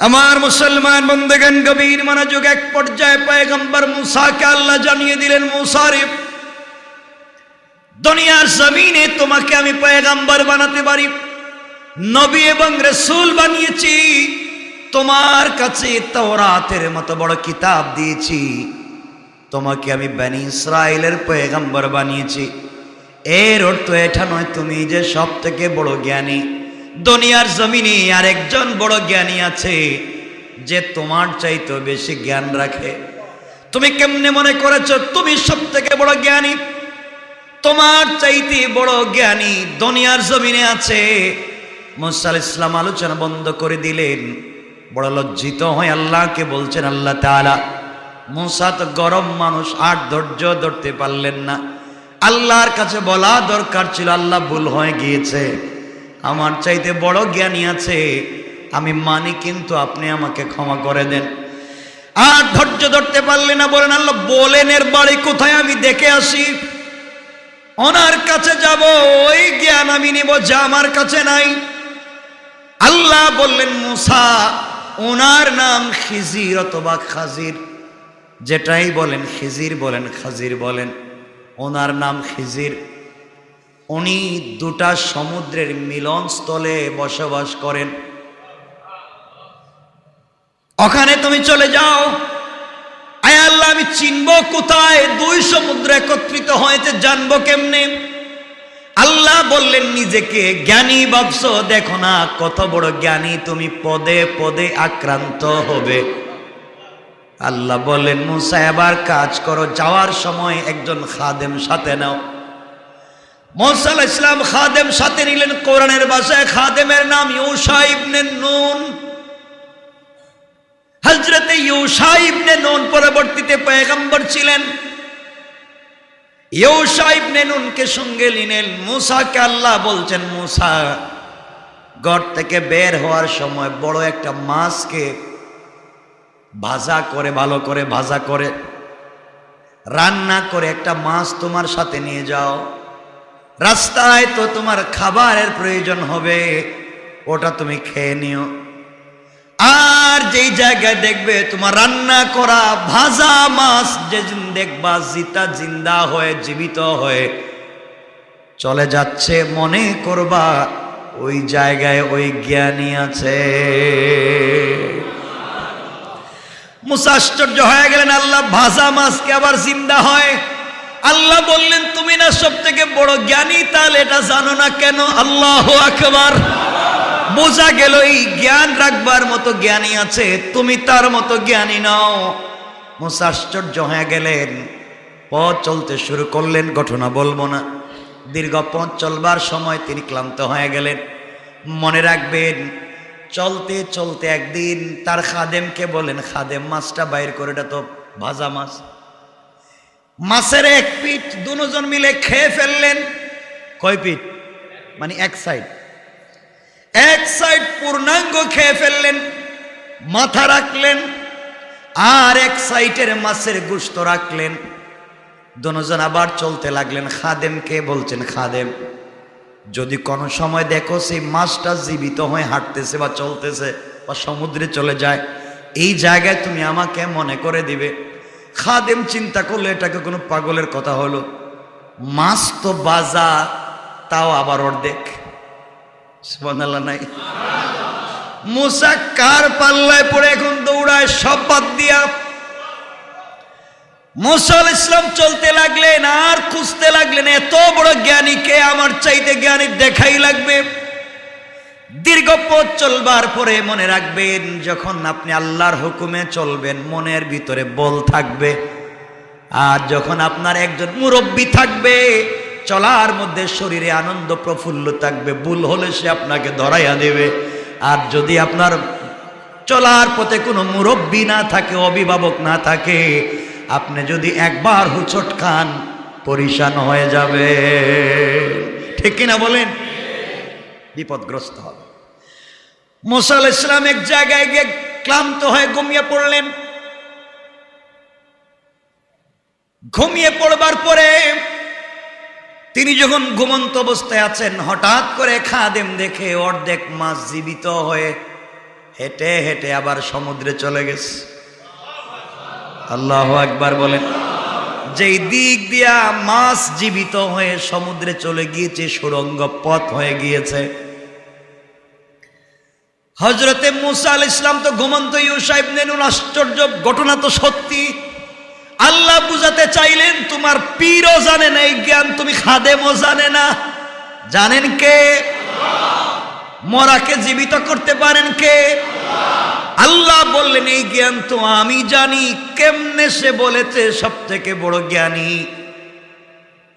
আমার মুসলমান বন্ধুগণ, গভীর মনোযোগ। এক পর্যায়ে পয়গম্বর মুসাকে আল্লাহ জানিয়ে দিলেন, মুসা রে, দুনিয়ার জমিনে তোমাকে আমি পয়গম্বর বানাতে পারি, নবী এবং রাসূল বানিয়েছি, তোমার কাছে তাওরাতের মতো বড় কিতাব দিয়েছি, তোমাকে আমি বনি ইসরাইলের পয়গম্বর বানিয়েছি। এর অর্থ এটা নয় তুমি যে সব থেকে বড় জ্ঞানী। দুনিয়ার জমিনে আরেকজন বড় জ্ঞানী আছে যে তোমার চাইতে বেশি জ্ঞান রাখে। তুমি কেমনে মনে করেছো তুমি সব থেকে বড় জ্ঞানী? তোমার চাইতে বড় জ্ঞানী দুনিয়ার জমিনে আছে। মুসা আলাইহিস সালাম আলোচনা বন্ধ করে দিলেন। বড় লজ্জিত হয়ে আল্লাহকে বলছেন, আল্লাহ তাআলা, মুসা তো গরম মানুষ, আর ধৈর্য ধরতে পারলেন না। আল্লাহর কাছে বলা দরকার ছিল, আল্লাহ ভুল হয়ে গিয়েছে, আমার চাইতে বড় জ্ঞানী আছে, আমি মানি, কিন্তু আপনি আমাকে ক্ষমা করে দেন। আর ধৈর্য ধরতে পারলেন না, বলেন, আল্লাহ বলেন এর বাড়ি কোথায়, আমি দেখে আসি, ওনার কাছে যাব, ওই জ্ঞান আমি নিব যা আমার কাছে নাই। আল্লাহ বললেন, মুসা, ওনার নাম খিজির অথবা খাজির, যেটাই বলেন, খিজির বলেন খাজির বলেন, ওনার নাম খিজির। উনি দুটা সমুদ্রের মিলনস্থলে বসবাস করেন। ওখানে তুমি চলে যাও। আয় আল্লাহ, আমি চিনবো কোথায়? দুই সমুদ্র একত্রিত হয়েছে, জানবো কেমনে? আল্লাহ বললেন, নিজেকে জ্ঞানী ভাবছো, দেখো না কত বড় জ্ঞানী তুমি, পদে পদে আক্রান্ত হবে। আল্লাহ বললেন, মুসা এবার কাজ করো, যাওয়ার সময় একজন খাদেম সাথে নাও। মুসা আলাইহিস সালাম খাদেম সাথে নিলেন। কোরআনের ভাষায় খাদেমের নাম ইউশা ইবনে নুন। হযরতে ইউশা ইবনে নুন পরবর্তীতে পয়গম্বর ছিলেন। ইউশা ইবনে নুনকে সঙ্গে নিলেন। মুসাকে আল্লাহ বলছেন, মুসা, ঘর থেকে বের হওয়ার সময় বড় একটা মাছকে ভাজা করে, ভালো করে ভাজা করে রান্না করে একটা মাছ তোমার সাথে নিয়ে যাও। রাস্তায় তো তোমার খাবারের প্রয়োজন হবে, ওটা তুমি খেয়ে নিও। আর যেই জায়গায় দেখবে তোমার রান্না করা ভাজা মাছ, যেদিন দেখবা জিতা জিন্দা হয়ে, জীবিত হয়ে চলে যাচ্ছে, মনে করবা ওই জায়গায় ওই জ্ঞানী আছে। মুসা আশ্চর্য হয়ে গেলেন, আল্লাহ ভাজা মাছকে আবার জিন্দা হয়? আল্লাহ বললেন, তুমি না সব থেকে বড় জ্ঞানী, তাহলে এটা জানো না কেন? আল্লাহু আকবার। বোঝা গেল এই জ্ঞান রাখবার মতো জ্ঞানী আছে, তুমি তার মতো জ্ঞানী নও। মুসা আশ্চর্য হয়ে গেলেন। পথ চলতে শুরু করলেন, ঘটনা বলবো না। দীর্ঘ পথ চলবার সময় তিনি ক্লান্ত হয়ে গেলেন। মনে রাখবেন, চলতে চলতে একদিন তার খাদেমকে বলেন, খাদেম, মাছটা বাইর করে, এটা তো ভাজা মাছ। মাছের এক পিঠ দুজন মিলে খেয়ে ফেললেন। কয় পিঠ? মানে এক সাইড, এক সাইড পূর্ণাঙ্গ খেয়ে ফেললেন, মাথা রাখলেন, আর এক সাইডের মাছের গোশত রাখলেন। দুজন আবার চলতে লাগলেন। খাদেমকে বলছেন, খাদেম, যদি কোনো সময় দেখো সেই মাছটা জীবিত হয়ে হাঁটতেছে বা চলতেছে বা সমুদ্রে চলে যায়, এই জায়গায় তুমি আমাকে মনে করে দিবে। খাদেম চিন্তা করলে এটাকে কোনো পাগলের কথা হলো, মাছ তো বাজা, তাও আবার অর্ধেক। সুবহানাল্লাহ নাই? মুসা কার পাল্লায় পড়ে এখন দৌড়ায়, সব বাদ দিয়া। মুসা আলাইহিস সালাম চলতে লাগলেন আর খুঁজতে লাগলেন, এত বড় জ্ঞানীকে আমার চাইতে জ্ঞানী দেখাই লাগবে। দীর্ঘ পথ চলবার পরে মনে রাখবেন, যখন আপনি আল্লাহর হুকুমে চলবেন মনের ভিতরে বল থাকবে, আর যখন আপনার একজন মুরব্বী থাকবে চলার মধ্যে শরীরে আনন্দ প্রফুল্ল থাকবে, ভুল হলে সে আপনাকে ধরাইয়া দেবে। আর যদি আপনার চলার পথে কোনো মুরব্বী না থাকে, অভিভাবক না থাকে, আপনি যদি একবার হুচট খান পরিশান হয়ে যাবে। ঠিক কিনা বলেন? বিপদগ্রস্ত হবে। মুসা আলাইহিস সালাম এক জায়গায় গিয়ে ক্লান্ত হয়ে ঘুমিয়ে পড়লেন। ঘুমিয়ে পড়বার পরে তিনি যখন ঘুমন্ত অবস্থায় আছেন, হঠাৎ করে খাদেম দেখে অর্ধেক মাছ জীবিত হয়ে হেঁটে হেঁটে আবার সমুদ্রে চলে গেছে। আল্লাহু আকবার বলেন। যেই দিক দিয়া মাছ জীবিত হয়ে সমুদ্রে চলে গিয়েছে, সুড়ঙ্গ পথ হয়ে গিয়েছে। হযরতে মূসা আলাইহিস সালাম তো ঘুমন্ত ইউশা ইবনে নুন। আশ্চর্য ঘটনা তো সত্যি। আল্লাহ বুঝাতে চাইলেন তোমার পীরও জানে না এই জ্ঞান, তুমি খাদেমও জানে না। জানেন কে? মরাকে জীবিত করতে পারেন কে? আল্লাহ বললেন এই জ্ঞান তো আমি জানি। কেমনে সে বলেছে সব থেকে বড় জ্ঞানী।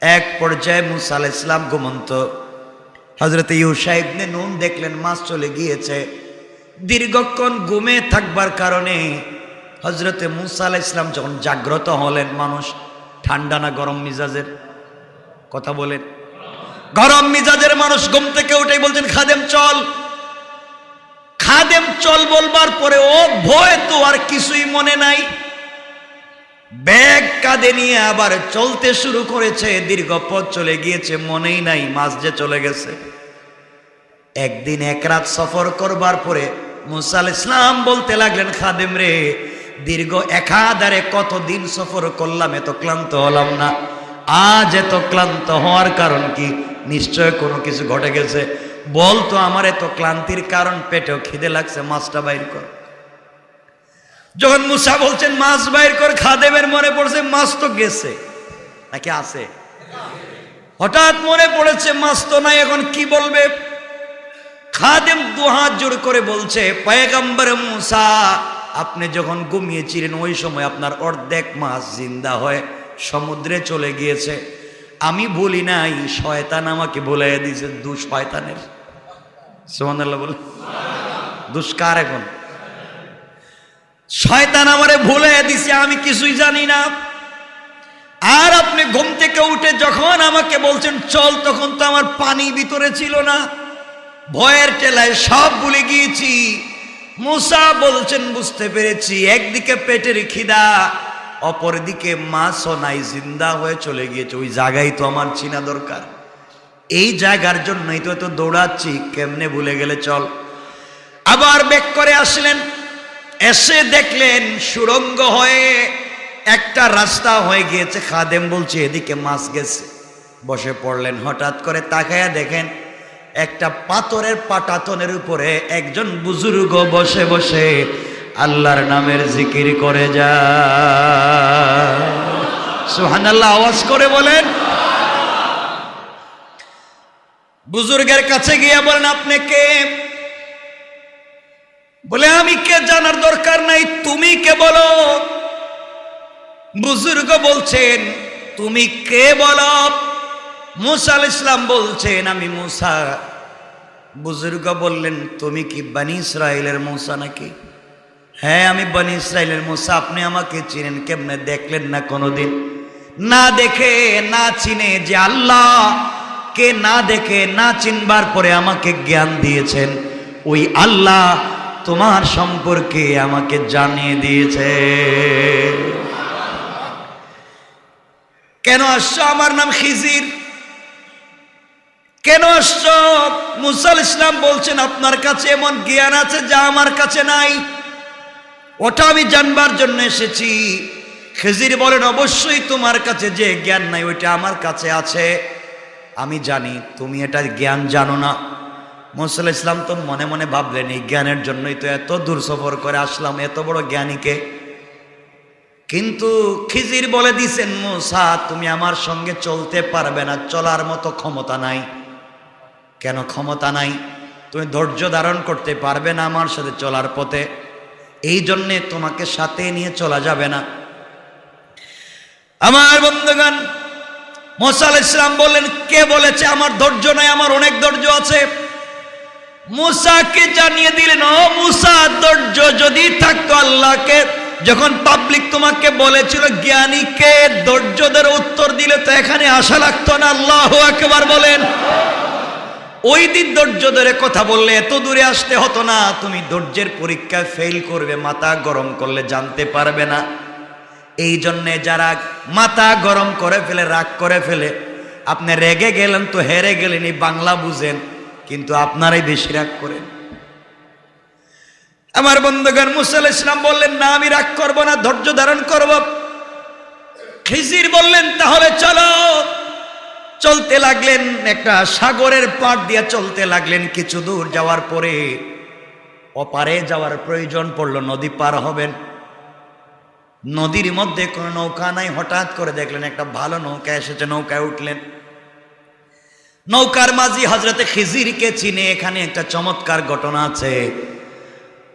এক পর্যায়ে মূসা আলাইহিস সালাম ঘুমন্ত, হযরতে ইউশা ইবনে নুন দেখলেন মাছ চলে গিয়েছে। দীর্ঘক্ষণ ঘুমে থাকবার কারণে হযরতে মূসা আলাইহিস সালাম যখন জাগ্রত হলেন, মানুষ ঠান্ডা না গরম মিজাজের কথা বলেন, গরম মিজাজের মানুষ ঘুম থেকে উঠেই বলছেন খাদেম চল। খাদেম চল বলবার পরে ও ভয় তো আর কিছুই মনে নাই, ব্যাগ কাঁধে নিয়ে আবার চলতে শুরু করেছে। দীর্ঘ পথ চলে গিয়েছে, মনেই নাই মাছ যে চলে গেছে। একদিন এক রাত সফর করবার পরে মূসা আলাইহিস সালাম বলতে লাগলেন খাদেম রে, দীর্ঘ একাধারে কতদিন সফর করলাম, এত ক্লান্ত হলাম না। আজ এত ক্লান্ত হওয়ার কারণ কি? নিশ্চয় কোনো কিছু ঘটে গেছে। বলতো আমার এত ক্লান্তির কারণ, পেটেও খিদে লাগছে, মাছটা বাইর কর। যখন মূসা বলছেন মাছ বাইর কর, খাদেমের মনে পড়ছে মাছ তো গেছে নাকি আছে। হঠাৎ মনে পড়েছে মাছ তো নাই, এখন কি বলবে? খাদেম দুহাত জোড় করে বলছে পয়গম্বর মূসা, আপনি যখন ঘুমিয়েছিলেন ওই সময় আপনার অর্ধেক মাছ জিন্দা হয়ে সমুদ্রে চলে গিয়েছে। আমি বলি নাই, শয়তান আমাকে বলে দিয়েছে। দোষ শয়তানের। সুবহানাল্লাহ বলে। দোষ কার? এখন শয়তান আমারে ভুলে দিছে, আমি কিছুই জানি না। আর আপনি ঘুম থেকে উঠে যখন আমাকে বলছেন চল, তখন তো আমার পানি ভিতরে ছিল না, ভয়ের টেলায় সব ভুলে গিয়েছি। মূসা বলছেন বুঝতে পেরেছি, একদিকে পেটের খিদা, অপরদিকে মাছও নাই, জিন্দা হয়ে চলে গিয়েছে। ওই জায়গায় তো আমার চিনা দরকার, এই জায়গার জন্যই তো এত দৌড়াচ্ছি, কেমনে ভুলে গেলে চল। আবার ব্যাক করে আসলেন, এসে দেখলেন সুড়ঙ্গ হয়ে একটা রাস্তা হয়ে গিয়েছে। খাদেম বলছে এদিকে মাছ গেছে। বসে পড়লেন। হঠাৎ করে তাকায়া দেখেন একটা পাথরের পাটাতনের উপরে একজন বুজুর্গ বসে বসে আল্লাহর নামের জিকির করে যায়। সুবহানাল্লাহ আওয়াজ করে বলেন। বুজুর্গের কাছে গিয়ে বলেন আপনি কে? বলে আমি কে জানার দরকার নাই, তুমি কে বলো। বুজুর্গ বলছেন তুমি কে বলো। মূসা আলাইহিস সালাম বলছেন আমি মূসা। বুজুর্গ বললেন তুমি কি বনি ইসরাইলের মূসা নাকি? হ্যাঁ আমি বনি ইসরাইলের মূসা। আপনি আমাকে চিনেন কেমনে? দেখলেন না কোনোদিন? না দেখে না চিনে যে আল্লাহ কে না দেখে না চিনবার পরে আমাকে জ্ঞান দিয়েছেন, ওই আল্লাহ তোমার সম্পর্কে আমাকে জানিয়ে দিয়েছে। কেন আসছো? আমার নাম খিজির। কেন আসছো? মূসা আলাইহিস সালাম বলছেন আপনার কাছে এমন জ্ঞান আছে যা আমার কাছে নাই, ওটা আমি জানবার জন্য এসেছি। খিজির বলেন অবশ্যই তোমার কাছে যে জ্ঞান নাই ওইটা আমার কাছে আছে, আমি জানি তুমি এটা জ্ঞান জানো না। মূসা আলাইহিস সালাম তো মনে মনে ভাবলেন এই জ্ঞানের জন্যই তো এত দূর সফর করে আসলাম, এত বড় জ্ঞানীকে। কিন্তু খিজির বলে দিছেন মূসা তুমি আমার সঙ্গে চলতে পারবে না, চলার মতো ক্ষমতা নাই। কেন ক্ষমতা নাই? তুমি ধৈর্য ধারণ করতে পারবে না আমার সাথে চলার পথে, এই জন্যে তোমাকে সাথে নিয়ে চলা যাবে না। আমার বন্ধুগণ, মূসা আলাইহিস সালাম বললেন কে বলেছে আমার ধৈর্য নাই? আমার অনেক ধৈর্য আছে। মূসাকে জানিয়ে দিলেন ও মূসা, ধৈর্য যদি থাকতো আল্লাহকে যখন পাবলিক তোমাকে বলেছিল জ্ঞানীকে ধৈর্যদের উত্তর দিলে তো এখানে আসা লাগতো না। আল্লাহু আকবার বলেন। ওই দিন ধৈর্য ধরে কথা বললে এত দূরে আসতে হতো না। তুমি ধৈর্যের পরীক্ষায় ফেল করবে, মাথা গরম করলে জানতে পারবে না। এই জন্যে যারা মাথা গরম করে ফেলে, রাগ করে ফেলে, আপনি রেগে গেলেন তো হেরে গেলেন, এই বাংলা বুঝেন, কিন্তু আপনারাই বেশি রাগ করেন। আমার বন্ধুগণ, মুসা আলাইহিস সালাম বললেন, না আমি রাগ করব না, ধৈর্য ধারণ করব। খিজির বললেন, তাহলে চলো। চলতে লাগলেন, একটা সাগরের পাড় দিয়ে চলতে লাগলেন। কিছু দূর যাওয়ার পরে ওপারে যাওয়ার প্রয়োজন পড়লো, নদী পার হবেন। নদীর মধ্যে কোনো নৌকা নাই। হঠাৎ করে দেখলেন একটা ভালো নৌকা এসেছে, নৌকায় উঠলেন। নৌকার মাঝি হযরতে খিজিরকে চিনে। এখানে একটা চমৎকার ঘটনা আছে।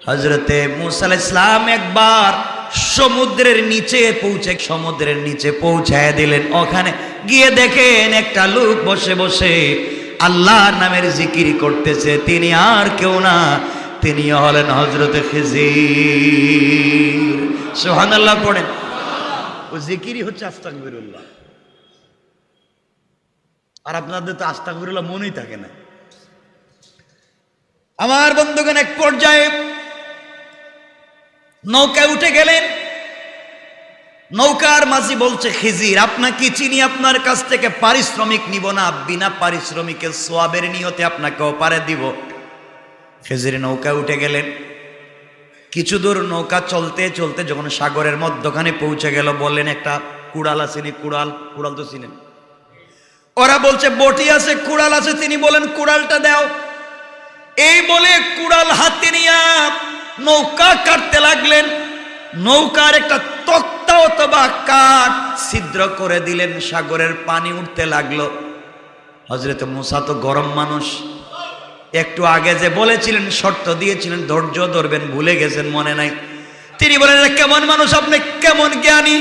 হযরতে মুসা আলাইহিস সালাম একবার সমুদ্রের নিচে পৌঁছায় দিলেন। ওখানে গিয়ে দেখেন একটা লোক বসে বসে আল্লাহর নামের জিকির করতেছে। তিনি আর কেউ না, তিনি হলেন হযরতে খিজির। সুবহানাল্লাহ পড়েন। ও জিকিরই হচ্ছে আস্তাগফিরুল্লাহ। আর আপনাদের তো আস্তাগফিরুল্লাহ মনেই থাকে না। আমার বন্ধুগণ, এক পর্যায়ে নৌকায় উঠে গেলেন। নৌকার মাঝি বলছে, খিজির আপনাকে চিনি, আপনার কাছ থেকে পারিশ্রমিক নিব না, বিনা পারিশ্রমিকের সওয়াবের নিয়তে আপনাকে ওপারে দিব। খিজির নৌকায় উঠে গেলেন। কিছু দূর নৌকা চলতে চলতে যখন সাগরের মধ্যখানে পৌঁছে গেল, বললেন একটা কুড়াল আছে, কুড়াল তো চিনেন। ওরা বলছে বটি আছে, কুড়াল আছে। তিনি বলেন কুড়ালটা দাও। এই বলে কুড়াল হাতে নিয়ে নৌকা কাটতে লাগলেন। নৌকার একটা তক্তা অথবা কাঠ ছিদ্র করে দিলেন। সাগরের পানি উঠতে লাগলো। হযরত মুসা তো গরম মানুষ। একটু আগে যে বলেছিলেন, শর্ত দিয়েছিলেন ধৈর্য ধরবেন, ভুলে গেছেন, মনে নাই। তিনি বলেন, কেমন মানুষ আপনি, কেমন জ্ঞানী!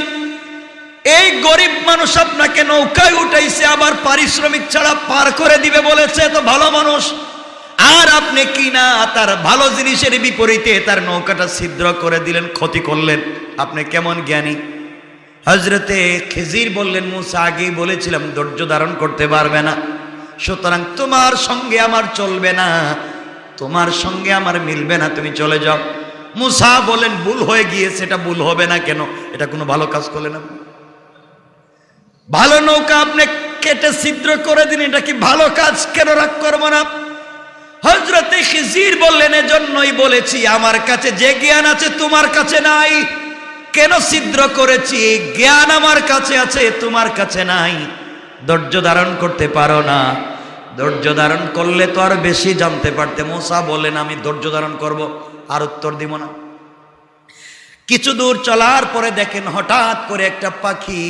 এই গরিব মানুষ আপনাকে নৌকায় উঠাইছে, আবার পারিশ্রমিক ছাড়া পার করে দিবে বলেছে, তো ভালো মানুষ। আর আপনি কি না তার ভালো জিনিসের বিপরীতে তার নৌকাটা ছিদ্র করে দিলেন, ক্ষতি করলেন। আপনি কেমন জ্ঞানী! হযরতে খিজির বললেন, মুসা আগেই বলেছিলাম ধৈর্য ধারণ করতে পারবে না, সুতরাং তোমার সঙ্গে আমার চলবে না, তোমার সঙ্গে আমার মিলবে না, তুমি চলে যাও। মুসা বলেন, ভুল হয়ে গিয়েছে। এটা ভুল হবে না কেন? এটা কোনো ভালো কাজ করলেন না। ভালো নৌকা আপনি কেটে ছিদ্র করে দিন, এটা কি ভালো কাজ? কেন রাগ করবো না? হযরতে খিজির বললেন, এজন্যই বলেছি আমার কাছে যে জ্ঞান আছে তোমার কাছে নাই। কেন ছিদ্র করেছি? এই জ্ঞান আমার কাছে আছে, তোমার কাছে নাই। ধৈর্য ধারণ করতে পারো না। ধৈর্য ধারণ করলে তো আর বেশি জানতে পারতে। মুসা বলেন, আমি ধৈর্য ধারণ করব, আর উত্তর দিব না। কিছু দূর চলার পরে দেখেন হঠাৎ করে একটা পাখি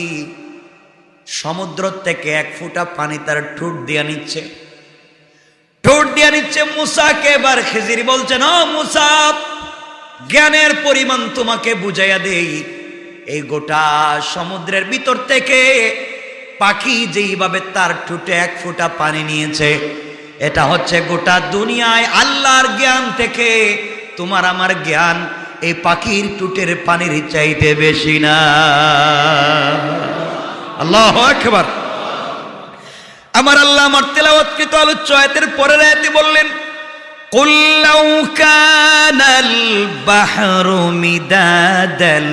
সমুদ্র থেকে 1 ফোঁটা পানি তার ঠোঁট দিয়ে নিচ্ছে। মুসাকে এবার খিজির বলছেন, ও মুসা, জ্ঞানের পরিমাণ তোমাকে বুঝাইয়া দেই। এই গোটা সমুদ্রের ভিতর থেকে পাখি যেইভাবে তার ঠোঁটে 1 ফোঁটা পানি নিয়েছে, এটা হচ্ছে গোটা দুনিয়ায় আল্লাহর জ্ঞান থেকে তোমার আমার জ্ঞান এই পাখির ঠোঁটের পানির চাইতে বেশি না। আল্লাহু আকবার। আমার আল্লাহ আমার তেলাওয়াতকৃত আলোচ্য আয়াতের পরের আয়াতে বললেন, কুল লাউ কানাল বাহরু মিদাদান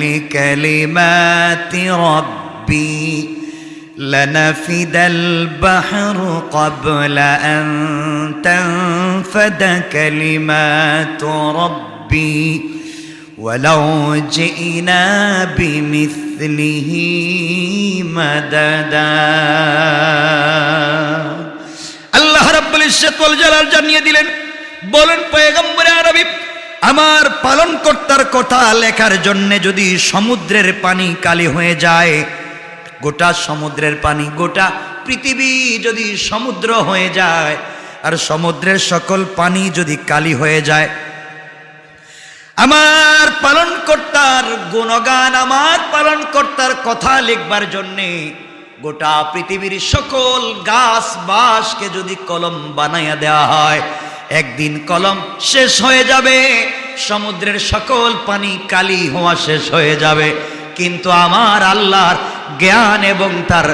লিকালিমাতি রাব্বি লানাফিদাল বাহরু ক্বাবলা আন তানফাদা কালিমাতু রাব্বি ওয়ালাউ জিনা বিমিসলিহি মাদাদা। আল্লাহ রাব্বুল ইজ্জত ওয়াল জালাল জানিয়ে দিলেন, বলেন পয়গম্বরে আরবি, আমার পালনকর্তার কথা লেখার জন্য যদি সমুদ্রের পানি কালি হয়ে যায়, গোটা সমুদ্রের পানি, গোটা পৃথিবী যদি সমুদ্র হয়ে যায়, আর সমুদ্রের সকল পানি যদি কালি হয়ে যায়, আমার পালনকর্তার গুণগান, আমার পালনকর্তার কথা লিখবার জন্যে গোটা পৃথিবীর সকল গাছ বাসকে যদি কলম বানাইয়া দেওয়া হয়, একদিন কলম শেষ হয়ে যাবে, সমুদ্রের সকল পানি কালি হওয়া শেষ হয়ে যাবে, কিন্তু আমার আল্লাহর জ্ঞান এবং তার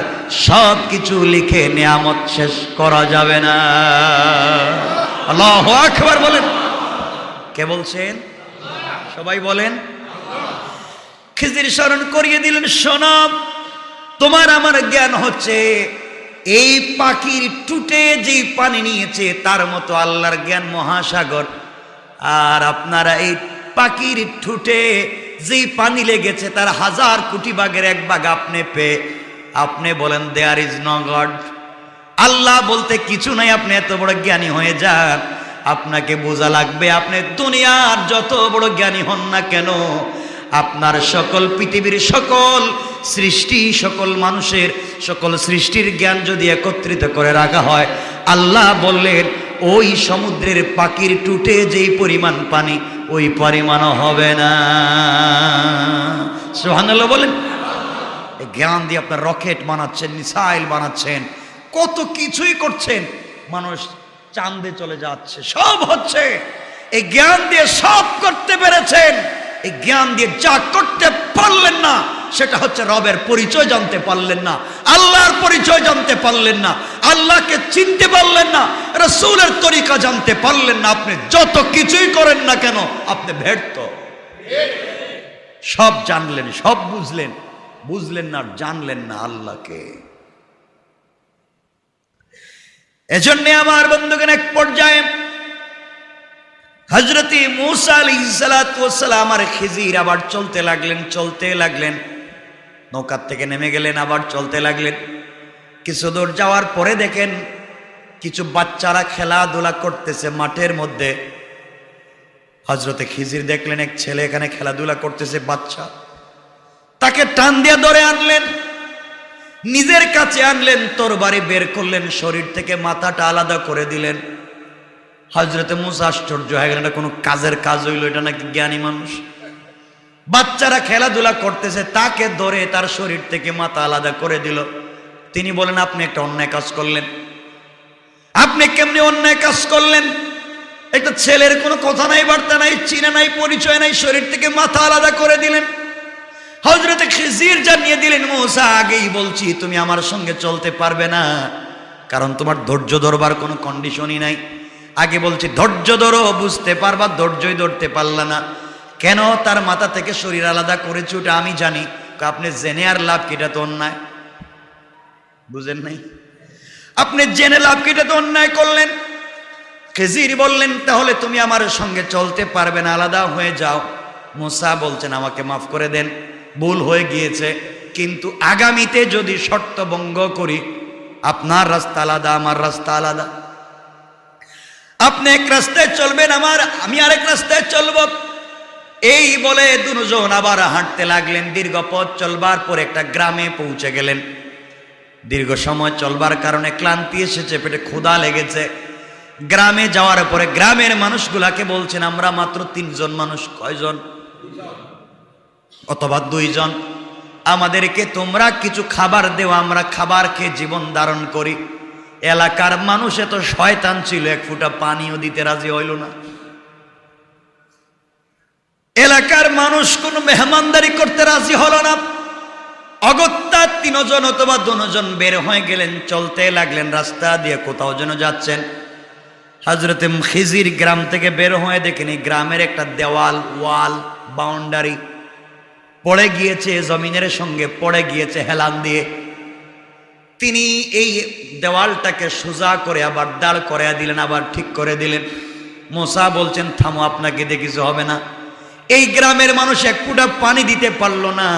সব কিছু লিখে নিয়ামত শেষ করা যাবে না। আল্লাহু আকবার বলেন। কে বলছেন? সবাই বলেন। খিজির স্মরণ করিয়ে দিলেন, শোনো, তোমার আমার জ্ঞান হচ্ছে এই পাখির টুটে যেই পানি নিয়েছে তার মতো আল্লাহর জ্ঞান মহাসাগর। আর আপনারা এই পাখির ঠুটে যেই পানি লেগেছে তার 1000 কোটি ভাগের 1 ভাগ আপনি পেয়ে আপনি বলেন দেয়ার ইজ নো গড, আল্লাহ বলতে কিছু নাই। আপনি এত বড় জ্ঞানী হয়ে যান, আপনাকে বোঝা লাগবে আপনি দুনিয়ার যত বড় জ্ঞানী হন না কেন, আপনার সকল পৃথিবীর সকল সৃষ্টি, সকল মানুষের সকল সৃষ্টির জ্ঞান যদি একত্রিত করে রাখা হয়, আল্লাহ বললেন ওই সমুদ্রের পাখির টুটে যেই পরিমাণ পানি ওই পরিমাণও হবে না। সুবহানাল্লাহ বলেন। এই জ্ঞান দিয়ে আপনার রকেট বানাচ্ছেন, মিসাইল বানাচ্ছেন, কত কিছুই করছেন, মানুষ চাঁদে চলে যাচ্ছে, সব হচ্ছে। এই জ্ঞান দিয়ে সব করতে পেরেছেন। এই জ্ঞান দিয়ে যা করতে পারলেন না সেটা হচ্ছে রবের পরিচয় জানতে পারলেন না, আল্লাহর পরিচয় জানতে পারলেন না, আল্লাহকে চিনতে পারলেন না, রাসূলের তরিকা জানতে পারলেন না। আপনি যত কিছুই করেন না কেন আপনি ব্যর্থ। সব জানলেন, সব বুঝলেন, বুঝলেন না, জানলেন না আল্লাহকে। এজন্য আমার বন্ধুগণ, এক পর্যায়ে হযরত মূসা আলাইহিস সালাতু ওয়াস সালাম আর খিজির আবার চলতে লাগলেন, নৌকার থেকে নেমে গেলেন, আবার চলতে লাগলেন। কিছু দূর যাওয়ার পরে দেখেন কিছু বাচ্চারা খেলাধুলা করতেছে মাঠের মধ্যে। হযরত খিজির দেখলেন এক ছেলে এখানে খেলাধুলা করতেছে, বাচ্চা, তাকে টান দিয়ে ধরে আনলেন, নিজের কাছে আনলেন, তরবারি বের করলেন, শরীর থেকে মাথাটা আলাদা করে দিলেন। হযরত মূসা আশ্চর্য হয়ে গেলেন, এটা কোনো কাজের কাজ হইল? এটা নাকি জ্ঞানী মানুষ? বাচ্চারা খেলাধুলা করতেছে, তাকে ধরে তার শরীর থেকে মাথা আলাদা করে দিল। তিনি বলেন আপনি একটা অন্যায় কাজ করলেন। আপনি কেমনে অন্যায় কাজ করলেন? একটা ছেলের কোনো কথা নাই, বার্তা নাই, চিনা নাই, পরিচয় নাই, শরীর থেকে মাথা আলাদা করে দিলেন। হযরত খিজির জানিয়ে দিলেন, মূসা আগেই বলছি তুমি আমার সঙ্গে চলতে পারবে না, কারণ তোমার ধৈর্য ধরবার কোনো কন্ডিশনই নাই। আগে বলছি ধৈর্য ধরো, বুঝতে পারবা, ধৈর্যই ধরতে পারলা না। কেন তার মাথা থেকে শরীর আলাদা করেছে ওটা আমি জানি। আপনি জেনে আর লাভ কি? এটা তো অন্যায়। বুঝেন নাই? আপনি জেনে লাভ কি? এটা তো অন্যায় করলেন। খিজির বললেন তাহলে তুমি আমার সঙ্গে চলতে পারবে না, আলাদা হয়ে যাও। মূসা বলছেন আমাকে মাফ করে দেন, ভুল হয়ে গিয়েছে, কিন্তু আগামীতে যদি শর্ত ভঙ্গ করি, আপনার রাস্তা আলাদা, আমার রাস্তা আলাদা, আপনি এক রাস্তায় চলবেন, আমি আরেক রাস্তায় চলব। এই বলে দুজন আবার হাঁটতে লাগলেন। দীর্ঘ পথ চলবার পর একটা গ্রামে পৌঁছে গেলেন। দীর্ঘ সময় চলবার কারণে ক্লান্তি এসেছে, পেটে ক্ষুধা লেগেছে। গ্রামে যাওয়ার পরে গ্রামের মানুষগুলাকে বলছেন আমরা মাত্র 3 জন মানুষ। কয়জন? অথবা 2 জন। আমাদেরকে তোমরা কিছু খাবার দেও, আমরা খাবার খেয়ে জীবন ধারণ করি। এলাকার মানুষ এত শয়তান ছিল, এক ফোঁটা পানিও দিতে রাজি হইল না। এলাকার মানুষ কোন মেহমানদারি করতে রাজি হলো না। অগত্যা 3 জন অথবা 2 জন বের হয়ে গেলেন, চলতে লাগলেন রাস্তা দিয়ে, কোথাও যেন যাচ্ছেন। হযরত খিজির গ্রাম থেকে বের হয়ে দেখেন গ্রামের একটা দেওয়াল, ওয়াল, বাউন্ডারি পড়ে গিয়েছে, জমিনের সঙ্গে পড়ে গিয়েছে হেলান দিয়ে। তিনি এই দেওয়ালটাকে সোজা করে আবার দাঁড় করাইয়া দিলেন, আবার ঠিক করে দিলেন। মূসা বলছেন থামো, আপনাকে দিয়ে কিছু হবে না। এই গ্রামের মানুষ এক ফোঁটা পানি দিতে পারলো না,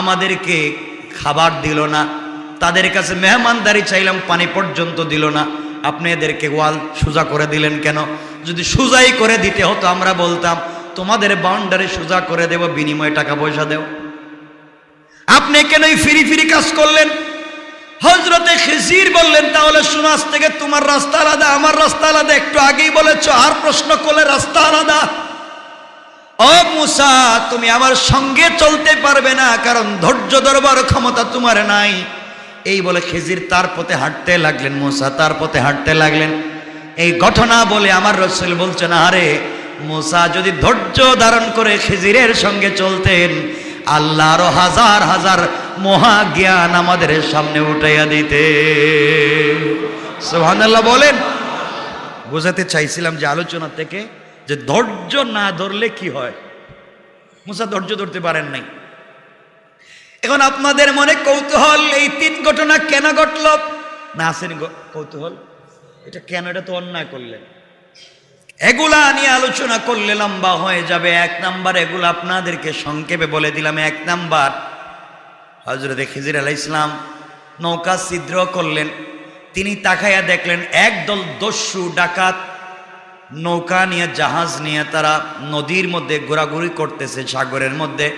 আমাদেরকে খাবার দিল না, তাদের কাছে মেহমানদারি চাইলাম, পানি পর্যন্ত দিল না। আপনি এদেরকে ওয়াল সোজা করে দিলেন কেন? যদি সোজাই করে দিতে হতো আমরা বলতাম তোমাদের বাউন্ডারি সোজা করে দেব, বিনিময়ে টাকা পয়সা দেও। আপনি কেন ফিরি ফিরি কাজ করলেন? হযরতে খিজির বললেন তাহলে শোনো, আজ থেকে তোমার রাস্তা আলাদা, আমার রাস্তা আলাদা। একটু আগেই বলেছো, আর প্রশ্ন করলে রাস্তা আলাদা। ও মূসা, তুমি আমার সঙ্গে চলতে পারবে না, কারণ ধৈর্য ধরবার ক্ষমতা তোমার নাই। এই বলে খিজির তার পথে হাঁটতে লাগলেন, মূসা তার পথে হাঁটতে লাগলেন। এই ঘটনা বলে আমার রাসূল বলছেন আরে মূসা যদি ধৈর্য ধারণ করে খিজিরের সঙ্গে চলতেন, আল্লাহ আরো হাজার হাজার মহা জ্ঞান আমাদের সামনে উঠাইয়া দিতে। সুবহানাল্লাহ বলেন। বোঝাতে চাইছিলাম যে আলোচনা থেকে যে ধৈর্য না ধরলে কি হয়। মূসা ধৈর্য ধরতে পারেন নাই। এখন আপনাদের মনে কৌতূহল, এই 3 ঘটনা কেন ঘটল? না আসেনি কৌতূহল? এটা কেন? এটা তো অন্যায় করলেন। এগুলা নিয়ে আলোচনা করলে লম্বা হয়ে যাবে। এক নাম্বার, এগুলো আপনাদেরকে সংক্ষেপে বলে দিলাম। এক নাম্বার, হযরত খিজির আলাইহিস সালাম নৌকা ছিদ্র করলেন। তিনি তাকাইয়া দেখলেন একদল দস্যু ডাকাত নৌকা নিয়ে, জাহাজ নিয়ে তারা নদীর মধ্যে ঘোরাঘুরি করতেছে, সাগরের মধ্যে।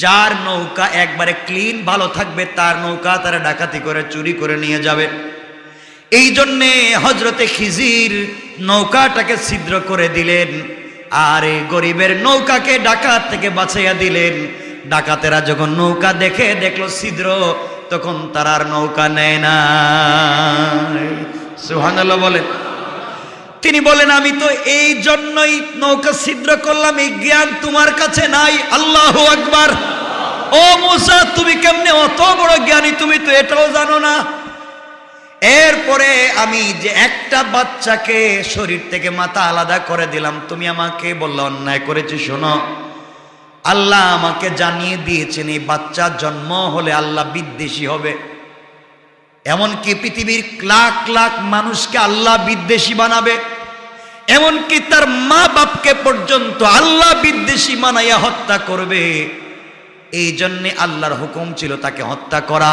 যার নৌকা একবারে ক্লিন ভালো থাকবে তার নৌকা তারা ডাকাতি করে চুরি করে নিয়ে যাবে। এই জন্যে হযরতে খিজির নৌকাটাকে ছিদ্র করে দিলেন, আর এই গরিবের নৌকাকে ডাকাত থেকে বাঁচাইয়া দিলেন। ডাকাতেরা যখন নৌকা দেখলো ছিদ্র, তখন তার আর নৌকা নেয় না। সুবহানাল্লাহ বলেন। তিনি বলেন, আমি তো এই জন্যই নৌকা ছিদ্র করলাম, এই জ্ঞান তোমার কাছে নাই। আল্লাহু আকবার। ও মুসা, তুমি কেমনে অত বড় জ্ঞানী, তুমি তো এটাও জানো না। এরপরে আমি যে একটা বাচ্চাকে শরীর থেকে মাথা আলাদা করে দিলাম, তুমি আমাকে বললে অন্যায় করেছি। শোনো, আল্লাহ আমাকে জানিয়ে দিয়েছেন এই বাচ্চা জন্ম হলে আল্লাহ বিদ্বেষী হবে। এমনকি পৃথিবীর লাখ লাখ মানুষকে আল্লাহ বিদ্বেষী বানাবে, এমনকি তার মা বাপকে পর্যন্ত আল্লাহ বিদ্বেষী বানাইয়া হত্যা করবে। এই জন্যে আল্লাহর হুকুম ছিল তাকে হত্যা করা।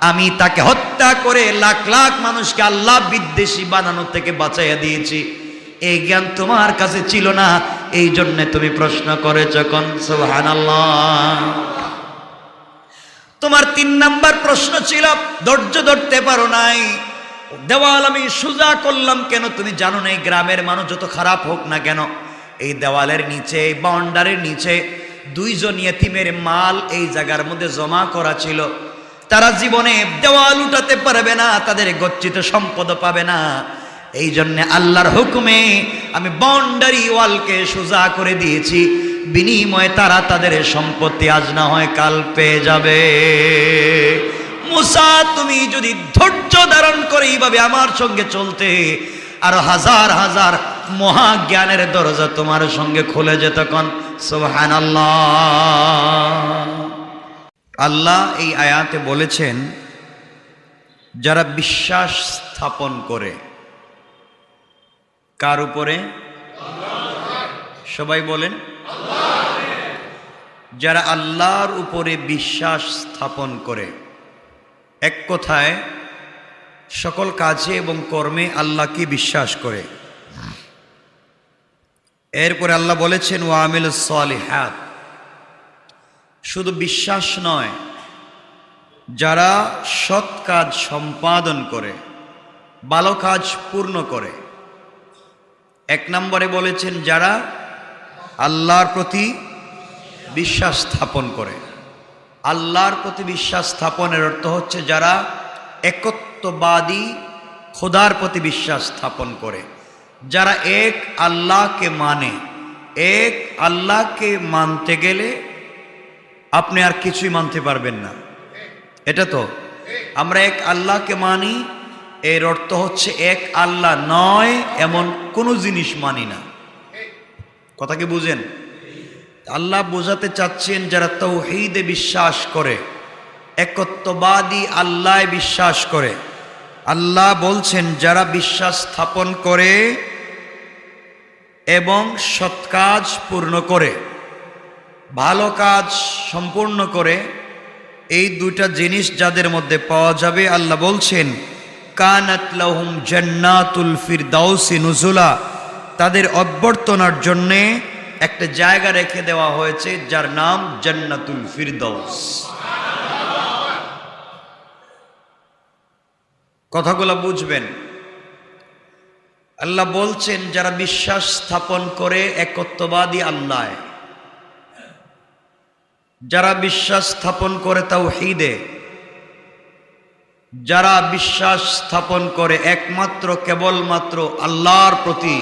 আমি তাকে হত্যা করে লাখ লাখ মানুষকে আল্লাহ বিদ্বেষী বানানো থেকে বাঁচাইয়া দিয়েছি। এই জ্ঞান তোমার কাছে ছিল না, এই জন্য তুমি প্রশ্ন করেছ। কোন সুবহানাল্লাহ। তোমার 3 নাম্বার প্রশ্ন ছিল, ধৈর্য ধরতে পারো নাই। দেওয়াল আমি সোজা করলাম কেন? তুমি জানো না এই গ্রামের মানুষ যত খারাপ হোক না কেন, এই দেওয়ালের নিচে, এই বাউন্ডারির নিচে 2 জন ইয়েতিমের মাল এই জায়গার মধ্যে জমা করা ছিল। তারা জীবনে দেওয়াল উঠাতে পারবে না, তাদের গচ্ছিত সম্পদ পাবে না। এই জন্য আল্লাহর হুকুমে আমি বাউন্ডারি ওয়ালকে সোজা করে দিয়েছি, বিনিময়ে তারা তাদের সম্পত্তি আজ না হয় কাল পেয়ে যাবে। মুসা, তুমি যদি ধৈর্য ধারণ করে এইভাবে আমার সঙ্গে চলতে, আর হাজার হাজার মহাজ্ঞানের দরজা তোমার সঙ্গে খুলে যেত। কোন সুবহানাল্লাহ। আল্লাহ এই আয়াতে বলেছেন, যারা বিশ্বাস স্থাপন করে কার উপরে? সবাই বলেন, যারা আল্লাহর উপরে বিশ্বাস স্থাপন করে, এক কথায় সকল কাজে এবং কর্মে আল্লাহকে বিশ্বাস করে। এরপরে আল্লাহ বলেছেন, ওয়া আমিলুস সালিহাত। শুধু বিশ্বাস নয়, যারা সৎ কাজ সম্পাদন করে, ভালো কাজ পূর্ণ করে। 1 নম্বরে বলেছেন যারা আল্লাহর প্রতি বিশ্বাস স্থাপন করে। আল্লাহর প্রতি বিশ্বাস স্থাপনের অর্থ হচ্ছে যারা একত্ববাদী খোদার প্রতি বিশ্বাস স্থাপন করে, যারা এক আল্লাহকে মানে। এক আল্লাহকে মানতে গেলে আপনি আর কিছুই মানতে পারবেন না। এটা তো আমরা এক আল্লাহকে মানি, এর অর্থ হচ্ছে এক আল্লাহ নয় এমন কোনো জিনিস মানি না। কথা কি বুঝেন? আল্লাহ বোঝাতে চাচ্ছেন যারা তাওহীদে বিশ্বাস করে, একত্ববাদী আল্লাহ বিশ্বাস করে। আল্লাহ বলছেন যারা বিশ্বাস স্থাপন করে এবং সৎ কাজ পূর্ণ করে, ভালো কাজ সম্পূর্ণ করে, এই 2টা জিনিস যাদের মধ্যে পাওয়া যাবে, আল্লাহ বলছেন কানাত লাহুম জান্নাতুল ফিরদাউসি নুজুলা, তাদের অভ্যর্থনার জন্যে একটা জায়গা রেখে দেওয়া হয়েছে যার নাম জান্নাতুল ফিরদাউস। কথাগুলো বুঝবেন। আল্লাহ বলছেন যারা বিশ্বাস স্থাপন করে একত্ববাদী আল্লাহ, যারা বিশ্বাস স্থাপন করে তাওহীদে, যারা বিশ্বাস স্থাপন করে একমাত্র কেবলমাত্র আল্লাহর প্রতি,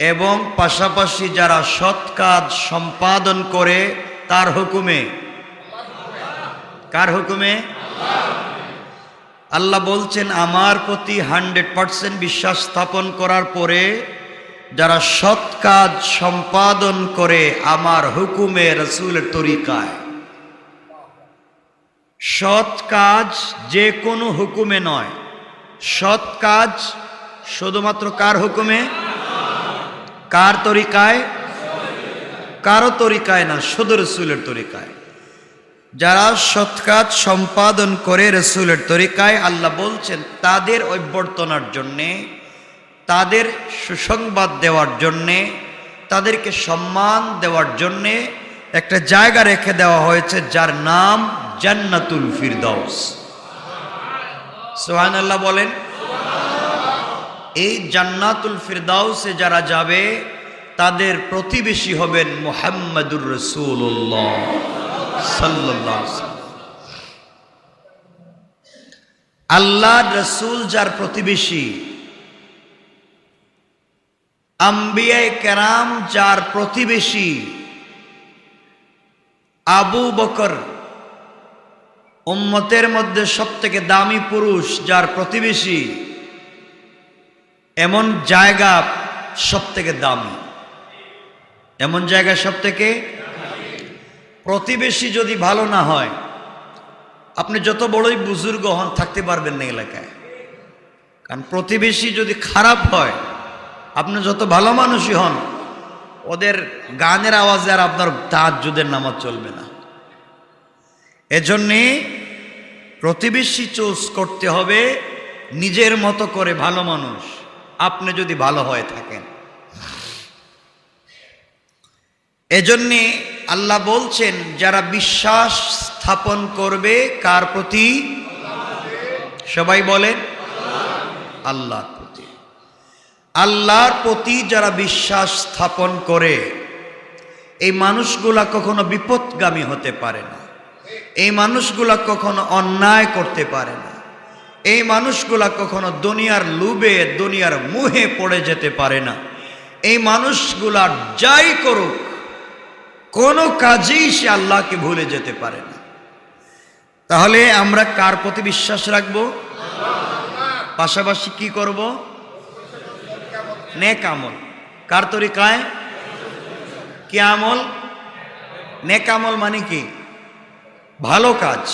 এবং পাশাপাশি যারা সৎ কাজ সম্পাদন করে তার হুকুমে। কার হুকুমে? আল্লাহ বলছেন আমার প্রতি 100% বিশ্বাস স্থাপন করার পরে যারা সৎ কাজ সম্পাদন করে আমার হুকুমে, রাসূলের তরিকায়। সৎ কাজ যে কোনো হুকুমে নয়, সৎ কাজ শুধুমাত্র কার হুকুমে? কার তরিকায়? কারো তরিকায় না, শুধু রাসূলের তরিকায়। যারা সৎ কাজ সম্পাদন করে রাসূলের তরিকায়, আল্লাহ বলছেন তাদের অভ্যর্থনার জন্যে, তাদের সুসংবাদ দেওয়ার জন্যে, তাদেরকে সম্মান দেওয়ার জন্যে একটা জায়গা রেখে দেওয়া হয়েছে যার নাম জান্নাতুল ফিরদাউস। সুবহানাল্লাহ বলেন। এই জান্নাতুল ফিরদাউসে যারা যাবে তাদের প্রতিবেশী হবেন মুহাম্মাদুর রাসূলুল্লাহ সাল্লাল্লাহু আলাইহি ওয়াসাল্লাম। আল্লাহর রাসূল যার প্রতিবেশী, আম্বিয়ায়ে কেরাম যার প্রতিবেশী, আবু বকর উম্মতের মধ্যে সবথেকে দামি পুরুষ যার প্রতিবেশী, এমন জায়গা সবথেকে দামি, এমন জায়গা সবথেকে। প্রতিবেশী যদি ভালো না হয়, আপনি যত বড়ই বুজুর্গ হন থাকতে পারবেন না এলাকায়। কারণ প্রতিবেশী যদি খারাপ হয়, আপনি যত ভালো মানুষই হন, ওদের গানের আওয়াজে আর আপনার তাহাজ্জুদের নামাজ চলবে না। এজন্যে প্রতিবেশী চুজ করতে হবে নিজের মতো করে ভালো মানুষ, আপনি যদি ভালো হয়ে থাকেন। এজন্যে আল্লাহ বলছেন যারা বিশ্বাস স্থাপন করবে কার প্রতি? সবাই বলেন আল্লাহর প্রতি। আল্লাহর প্রতি যারা বিশ্বাস স্থাপন করে, এই মানুষগুলা কখনো বিপদগামী হতে পারে না, এই মানুষগুলা কখনো অন্যায় করতে পারে না, এই মানুষগুলা কখনো দুনিয়ার লোভে দুনিয়ার মুহে পড়ে যেতে পারে না। এই মানুষগুলা যাই করুক, কোনো কাজেই সে আল্লাহকে ভুলে যেতে পারে না। তাহলে আমরা কার প্রতি বিশ্বাস রাখব? পাশাপাশি কি করব? নেক আমল। কার তরিকায়? কি আমল? নেক আমল মানে কি? ভালো কাজ।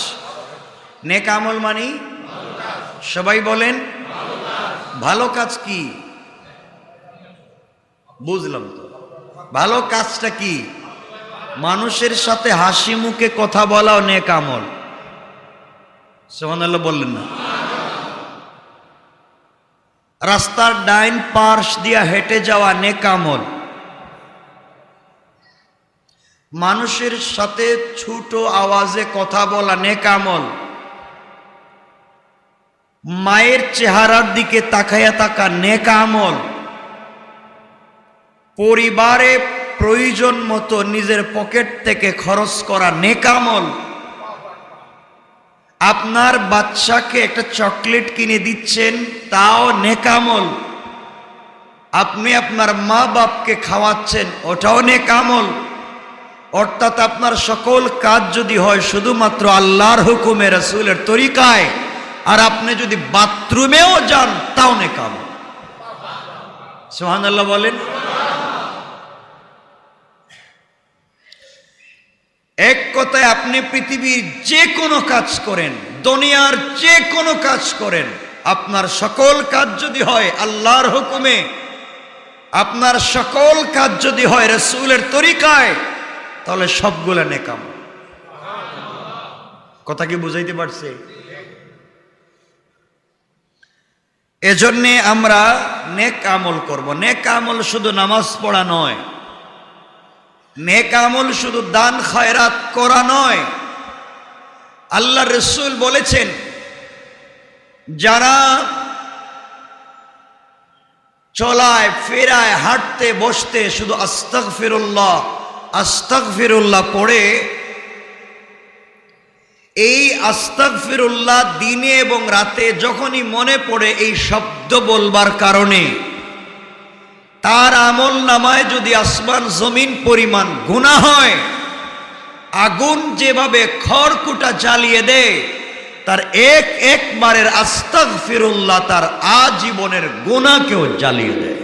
নেক আমল মানে সবাই বলেন ভালো কাজ কি? বুঝলাম তো। ভালো কাজটা কি? মানুষের সাথে হাসি মুখে কথা বলাও নেক আমল। সুবহানাল্লাহ বললেন না? রাস্তার ডাইন পাশ দিয়া হেঁটে যাওয়া নেক আমল। মানুষের সাথে ছোট আওয়াজে কথা বলা নেক আমল। মায়ের চেহারার দিকে তাকায়া থাকা নেক আমল। পরিবারে প্রয়োজন মতো নিজের পকেট থেকে খরচ করা নেক আমল। আপনার বাচ্চাকে একটা চকলেট কিনে দিচ্ছেন, তাও নেক আমল। আপনি আপনার মা বাপকে খাওয়াচ্ছেন, ওটাও নেক আমল। অর্থাৎ আপনার সকল কাজ যদি হয় শুধুমাত্র আল্লাহর হুকুমে রাসূলের তরিকায়, আর আপনি যদি বাথরুমেও যান তাও নেক আমল। সুবহানাল্লাহ বলেন। এক কথায় আপনি পৃথিবীর যে কোনো কাজ করেন, দুনিয়ার যে কোনো কাজ করেন, আপনার সকল কাজ যদি হয় আল্লাহর হুকুমে, আপনার সকল কাজ যদি হয় রাসূলের তরিকায়, তাহলে সবগুলা নেক আমল। কথা কি বুঝাইতে পারছে? এজন্যে আমরা নেক আমল করব। নেক আমল শুধু নামাজ পড়া নয়, নেক আমল শুধু দান খয়রাত করা নয়। আল্লাহ রাসূল বলেছেন, যারা চলায় ফেরায় হাঁটতে বসতে শুধু আস্তাগফিরুল্লাহ আস্তাগফিরুল্লাহ পড়ে, এই আস্তাগফিরুল্লাহ দিনে এবং রাতে যখনই মনে পড়ে এই শব্দ বলবার কারণে তার আমল নামায় যদি আসমান জমিন পরিমাণ গুনাহ হয়, আগুন যেভাবে খড়কুটা জ্বালিয়ে দেয়, তার এক একবারের আস্তাগফিরুল্লাহ তার আজীবনের গুনাহকেও জ্বালিয়ে দেয়।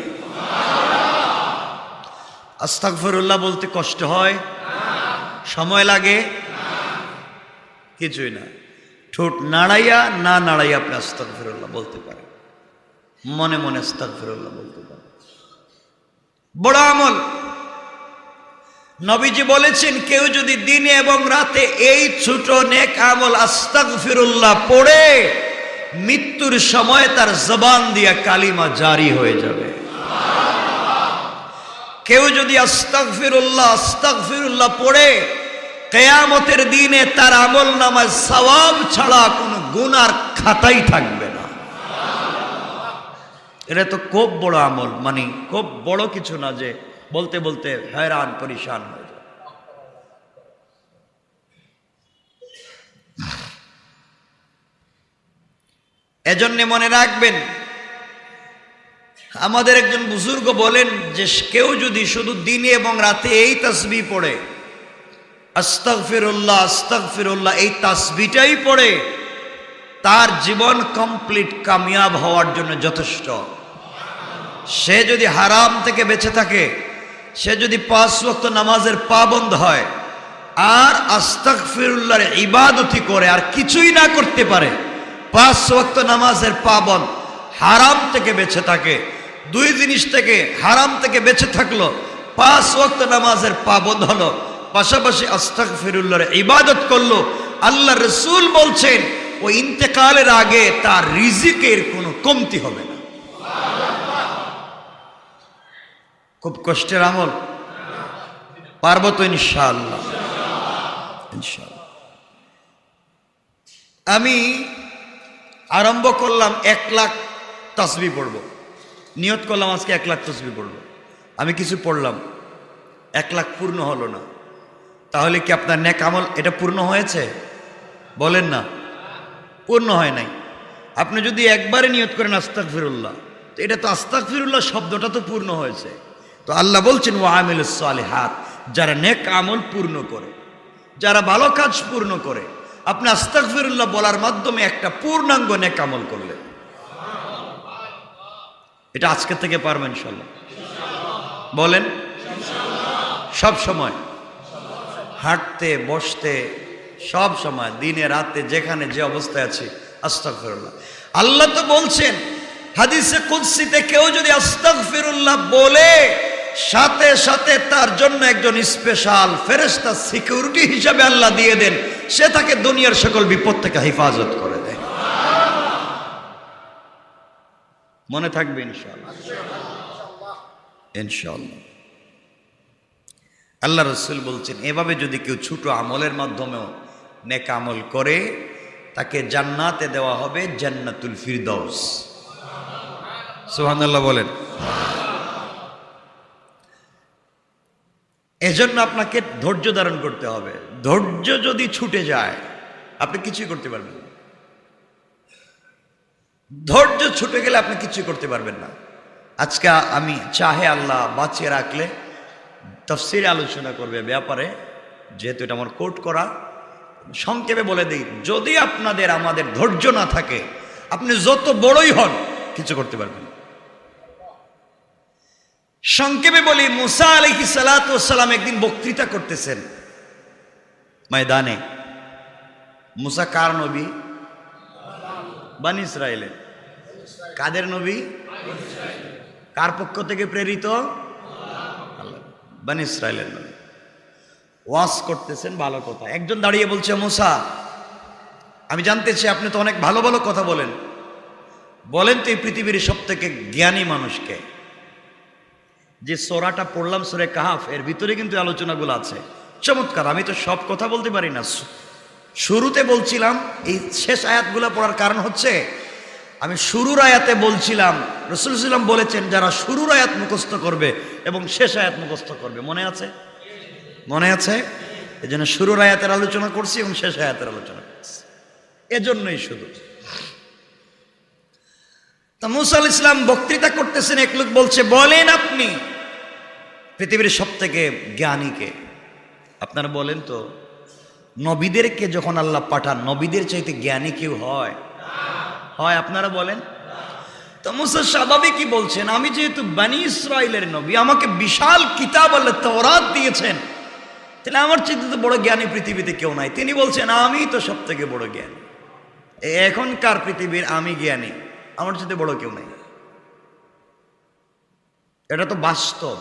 আস্তাগফিরুল্লাহ বলতে কষ্ট হয়? সময় লাগে? কিছুই না। ঠোঁট নাড়াইয়া না নাড়াইয়া আপনি আস্তাগফিরুল্লাহ বলতে পারেন। মনে মনে আস্তাগফিরুল্লাহ বলতে পারে, বড় আমল। নবীজি বলেছেন কেউ যদি দিনে এবং রাতে এই ছোট নেক আমল আস্তাগফিরুল্লাহ পড়ে মৃত্যুর সময় তার জবান দিয়া কালিমা জারি হয়ে যাবে। কেউ যদি আস্তাগফিরুল্লাহ পড়ে কিয়ামতের দিনে তার আমল নামায় সওয়াব ছাড়া কোনো গুনার খাতাই থাকবে না। এটা তো খুব বড় আমল, মানে খুব বড় কিছু না যে বলতে বলতে हैरान परेशान হয়ে যায়। এজন্য মনে রাখবেন, আমাদের একজন বুজুর্গ বলেন যে কেউ যদি শুধু দিনে এবং রাতে এই তাসবিহ পড়ে, আস্তাগফিরুল্লাহ আস্তাগফিরুল্লাহ, এই তাসবিহটাই পড়ে, তার জীবন কমপ্লিট কামিয়াব হওয়ার জন্য যথেষ্ট। সে যদি হারাম থেকে বেঁচে থাকে, সে যদি 5 ওয়াক্ত নামাজের পাবন্দ হয়, আর আস্তাগফিরুল্লাহর ইবাদতি করে আর কিছুই না করতে পারে, 5 ওয়াক্ত নামাজের পাবন্দ, হারাম থেকে বেঁচে থাকে, 2 জিনিস থেকে হারাম থেকে বেঁচে থাকলো, 5 ওয়াক্ত নামাজের পাবন্দ হলো, পাশাপাশি আস্তাগফিরুল্লাহর ইবাদত করলো, আল্লাহ রাসূল বলছেন ওই ইন্তেকালের আগে তার রিজিকের কোনো কমতি হবে না। খুব কষ্টের আমল, পারবো তো ইনশাআল্লাহ। ইনশাআল্লাহ আমি আরম্ভ করলাম 1 লাখ তাসবিহ পড়ব, নিয়ত করলাম আজকে 1 লাখ তাসবিহ পড়ব। আমি কিছু পড়লাম, 1 লাখ পূর্ণ হলো না, তাহলে কি আপনার নেক আমল এটা পূর্ণ হয়েছে? বলেন না, পূর্ণ হয় নাই। আপনি যদি একবারে নিয়ত করেন আস্তাগফিরুল্লাহ, তো এটা তো আস্তাগফিরুল্লাহ শব্দটা তো পূর্ণ হয়েছে। তো আল্লাহ বলছেন ওয়া আমিলুস সালিহাত, যারা নেক আমল পূর্ণ করে, যারা ভালো কাজ পূর্ণ করে, আপনি আস্তাগফিরুল্লাহ বলার মাধ্যমে একটা পূর্ণাঙ্গ নেক আমল করলেন। এটা আজকে থেকে পারবেন ইনশাআল্লাহ। বলেন সব সময়, হাঁটতে বসতে সব সময়, দিনে রাতে যেখানে যে অবস্থায় আছে আস্তাগফিরুল্লাহ। আল্লাহ তো বলছেন হাদিসে কুদসিতে, কেউ যদি আস্তাগফিরুল্লাহ বলে সাথে সাথে তার জন্য একজন স্পেশাল ফেরেশতা সিকিউরিটি হিসাবে আল্লাহ দিয়ে দেন, সে তাকে দুনিয়ার সকল বিপদ থেকে হেফাজত করে দেয়। মনে থাকবে ইনশাআল্লাহ। ইনশাআল্লাহ আল্লাহ রাসূল বলছেন এভাবে যদি কেউ ছোট আমলের মাধ্যমেও নেক আমল করে, তাকে জান্নাতে দেওয়া হবে জান্নাতুল ফিরদাউস। সুবহানাল্লাহ বলেন। এজন্য আপনাকে ধৈর্য ধারণ করতে হবে। ধৈর্য যদি ছুটে যায় আপনি কিছুই করতে পারবেন না। ধৈর্য ছুটে গেলে আপনি কিছুই করতে পারবেন না। আজকে আমি চাহে আল্লাহ বাঁচিয়ে রাখলে তাফসীরে আলোচনা করবে ব্যাপারে, যেহেতু এটা আমার কোট করা, সংক্ষেপে বলে দিই, যদি আপনাদের আমাদের ধৈর্য না থাকে, আপনি যত বড়ই হন কিছু করতে পারবেন না। সংক্ষেপে বলি, মুসা আলাইহিস সালাতু ওয়াস সালাম একদিন বক্তৃতা করতেছেন ময়দানে। মুসা কার নবী? বনি ইসরাইলের। কাদের নবী? কার পক্ষ থেকে প্রেরিত? আল্লাহ, বনি ইসরাইলের নবী। ওয়াজ করতেছেন, ভালো কথা। একজন দাঁড়িয়ে বলছে, মুসা আমি জানতে চাই, আপনি তো অনেক ভালো ভালো কথা বলেন, বলেন তো এই পৃথিবীর সব থেকে জ্ঞানী মানুষকে? যে সূরাটা পড়লাম সূরা কাহাফ, এর ভিতরে কিন্তু আলোচনাগুলো আছে চমৎকার। আমি তো সব কথা বলতে পারি না। শুরুতে বলছিলাম, এই শেষ আয়াতগুলো পড়ার কারণ হচ্ছে, আমি শুরুর আয়াতে বলছিলাম রাসূল সাল্লাল্লাহু আলাইহি ওয়াসাল্লাম বলেছেন যারা শুরুর আয়াত মুখস্থ করবে এবং শেষ আয়াত মুখস্থ করবে। মনে আছে? মনে আছে? এজন্য শুরুর আয়াতের আলোচনা করছি এবং শেষ আয়াতের আলোচনা করছি, এজন্যই শুধু। তা মুসা আলাইহিস সালাম বক্তৃতা করতেছেন, এক লোক বলছে, বলেন আপনি পৃথিবীর সব থেকে জ্ঞানী কে? আপনারা বলেন তো, নবীদেরকে যখন আল্লাহ পাঠান, নবীদের চাইতে জ্ঞানী কেউ হয়? হয়? আপনারা বলেন। তো মুসা স্বাভাবিকই বলছেন, আমি যেহেতু বনি ইসরাইলের নবী, আমাকে বিশাল কিতাব আল্লাহ তাওরাত দিয়েছেন, তাহলে আমার চাইতে তো বড় জ্ঞানী পৃথিবীতে কেউ নাই। তিনি বলছেন আমি তো সব থেকে বড় জ্ঞানী, এখনকার পৃথিবীর আমি জ্ঞানী, আমার চাইতে বড় কেউ নাই। এটা তো বাস্তব।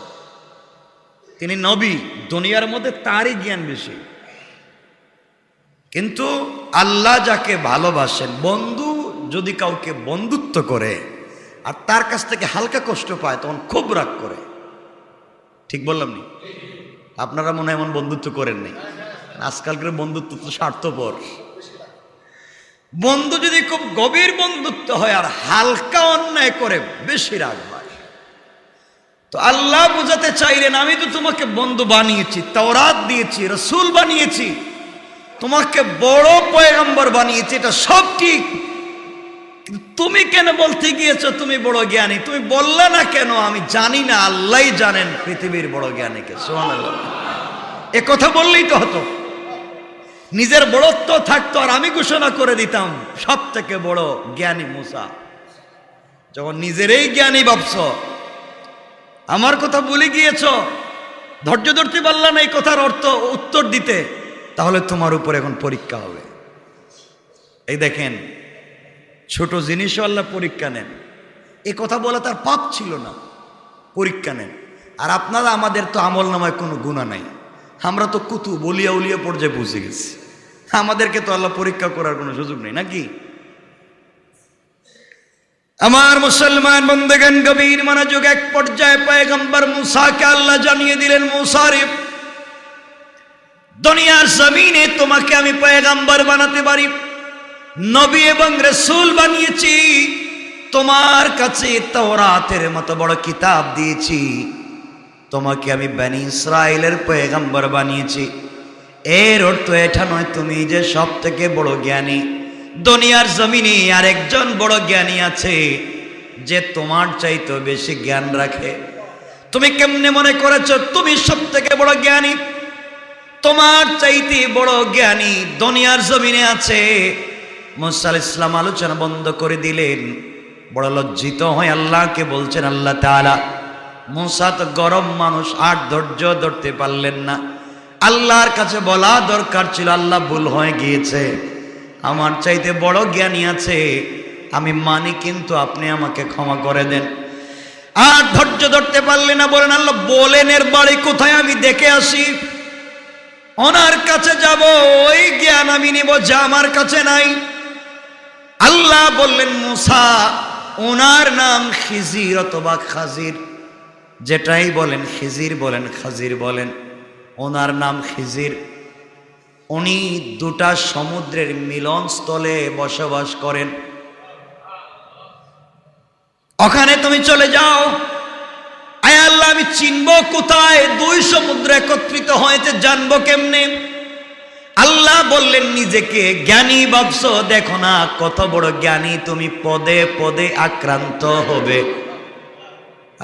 তিনি নবী, দুনিয়ার মধ্যে তারই জ্ঞান বেশি। কিন্তু আল্লাহ যাকে ভালোবাসেন, বন্ধু যদি কাউকে বন্ধুত্ব করে আর তার কাছ থেকে হালকা কষ্ট পায় তখন খুব রাগ করে। ঠিক বললাম নি? আপনারা মনে হয় এমন বন্ধুত্ব করেন নাই। আজকালকার বন্ধুত্ব তো স্বার্থপর। বন্ধু যদি খুব গভীর বন্ধুত্ব হয় আর হালকা অন্যায় করে বেশি রাগ হয়। তো আল্লাহ বুঝাতে চাইলেন, আমি তো তোমাকে বন্ধু বানিয়েছি, তাওরাত দিয়েছি, রাসূল বানিয়েছি, তোমাকে বড় পয়গম্বর বানিয়েছি, এটা সব ঠিক। তুমি কেন বলতে গিয়েছো তুমি বড় জ্ঞানী? তুমি বললে না কেন আমি জানি না? আল্লাহই জানেন পৃথিবীর বড় জ্ঞানীকে। সুবহানাল্লাহ। এ কথা বললেই তো হতো, নিজের বড়ত্ব থাকতো আর আমি ঘোষণা করে দিতাম সব থেকে বড় জ্ঞানী মুসা। যখন নিজেরই জ্ঞানী ভাবছ, আমার কথা ভুলে গিয়েছ, ধৈর্য ধরতে পারলা না এই কথার অর্থ উত্তর দিতে, তাহলে তোমার উপর এখন পরীক্ষা হবে। এই দেখেন, ছোট জিনিসও আল্লাহ পরীক্ষা নেন। এই কথা বলা তার পাপ ছিল না, পরীক্ষা নেন। আর আপনারা, আমাদের তো আমল নামায় কোনো গুনাহ নাই, আমরা তো কুতু বলিয়া উলিয়া পর্যায়ে পৌঁছে গেছি, আমাদেরকে তো আল্লাহ পরীক্ষা করার কোনো সুযোগ নেই নাকি? আমার মুসলমান বন্ধুগণ, গভীর মনোযোগ। এক পর্যায়ে পয়গম্বর মুসাকে আল্লাহ জানিয়ে দিলেন, মুসা রে, দুনিয়ার জমিনে তোমাকে আমি পয়গম্বর বানাতে পারি, নবী এবং রাসূল বানিয়েছি, তোমার কাছে তাওরাতের মতো বড় কিতাব দিয়েছি, তোমাকে আমি বনি ইসরাইলের পয়গম্বর বানিয়েছি। এর অর্থ এটা নয় তুমি যে সব থেকে বড় জ্ঞানী। দুনিয়ার জমিনে আর একজন বড় জ্ঞানী আছে যে তোমার চাইতে বেশি জ্ঞান রাখে। তুমি কেমনে মনে করেছো তুমি সব থেকে বড় জ্ঞানী? তোমার চাইতে বড় জ্ঞানী দুনিয়ার জমিনে আছে। মুসা আলাইহিস সালাম আলোচনা বন্ধ করে দিলেন, বড় লজ্জিত হয়ে আল্লাহকে বলছেন, আল্লাহ তাআলা, মুসা তো গরম মানুষ, আর ধৈর্য ধরতে পারলেন না। আল্লাহর কাছে বলা দরকার ছিল, আল্লাহ ভুল হয়ে গিয়েছে, আমার চাইতে বড় জ্ঞানী আছে, আমি মানি, কিন্তু আপনি আমাকে ক্ষমা করে দেন। আর ধৈর্য ধরতে পারলেন না, বলেন, আল্লাহ বলেন এর বাড়ি কোথায়, আমি দেখে আসি, ওনার কাছে যাব, ওই জ্ঞান আমি নিব যা আমার কাছে নাই। আল্লাহ বললেন, মুসা, ওনার নাম খিজির অথবা খাজির, যেটাই বলেন, খিজির বলেন, খাজির বলেন, ওনার নাম খিজির। উনি দুটা সমুদ্রের মিলনস্থলে বসবাস করেন, ওখানে তুমি চলে যাও। আয় আল্লাহ, আমি চিনবো কোথায়? দুই সমুদ্র একত্রিত হয়েছে, জানবো কেমনে? আল্লাহ বললেন, নিজেকে জ্ঞানী ভাবছো, দেখো না কত বড় জ্ঞানী, তুমি পদে পদে আক্রান্ত হবে।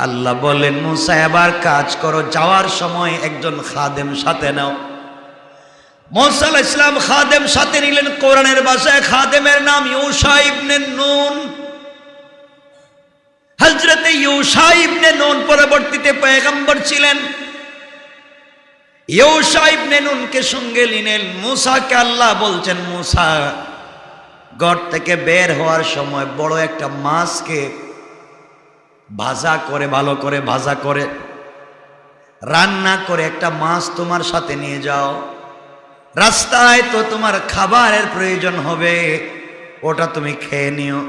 আল্লাহ বললেন, মুসা এবার কাজ করো, যাওয়ার সময় একজন খাদেম সাথে নাও। মুসা আলাইহিস সালাম খাদেম সাথে নিলেন। কোরআনের ভাষায় খাদেমের নাম ইউশা ইবনে নুন। হযরতে ইউশা ইবনে নুন পরবর্তীতে পয়গম্বর ছিলেন। ইউশা ইবনে নুনকে সঙ্গে নিলেন। মুসাকে আল্লাহ বলছেন, মুসা, ঘর থেকে বের হওয়ার সময় বড় একটা মাছকে ভাজা করে, ভালো করে ভাজা করে রান্না করে একটা মাছ তোমার সাথে নিয়ে যাও। রাস্তায় তো তোমার খাবারের প্রয়োজন হবে, ওটা তুমি খেয়ে নিও।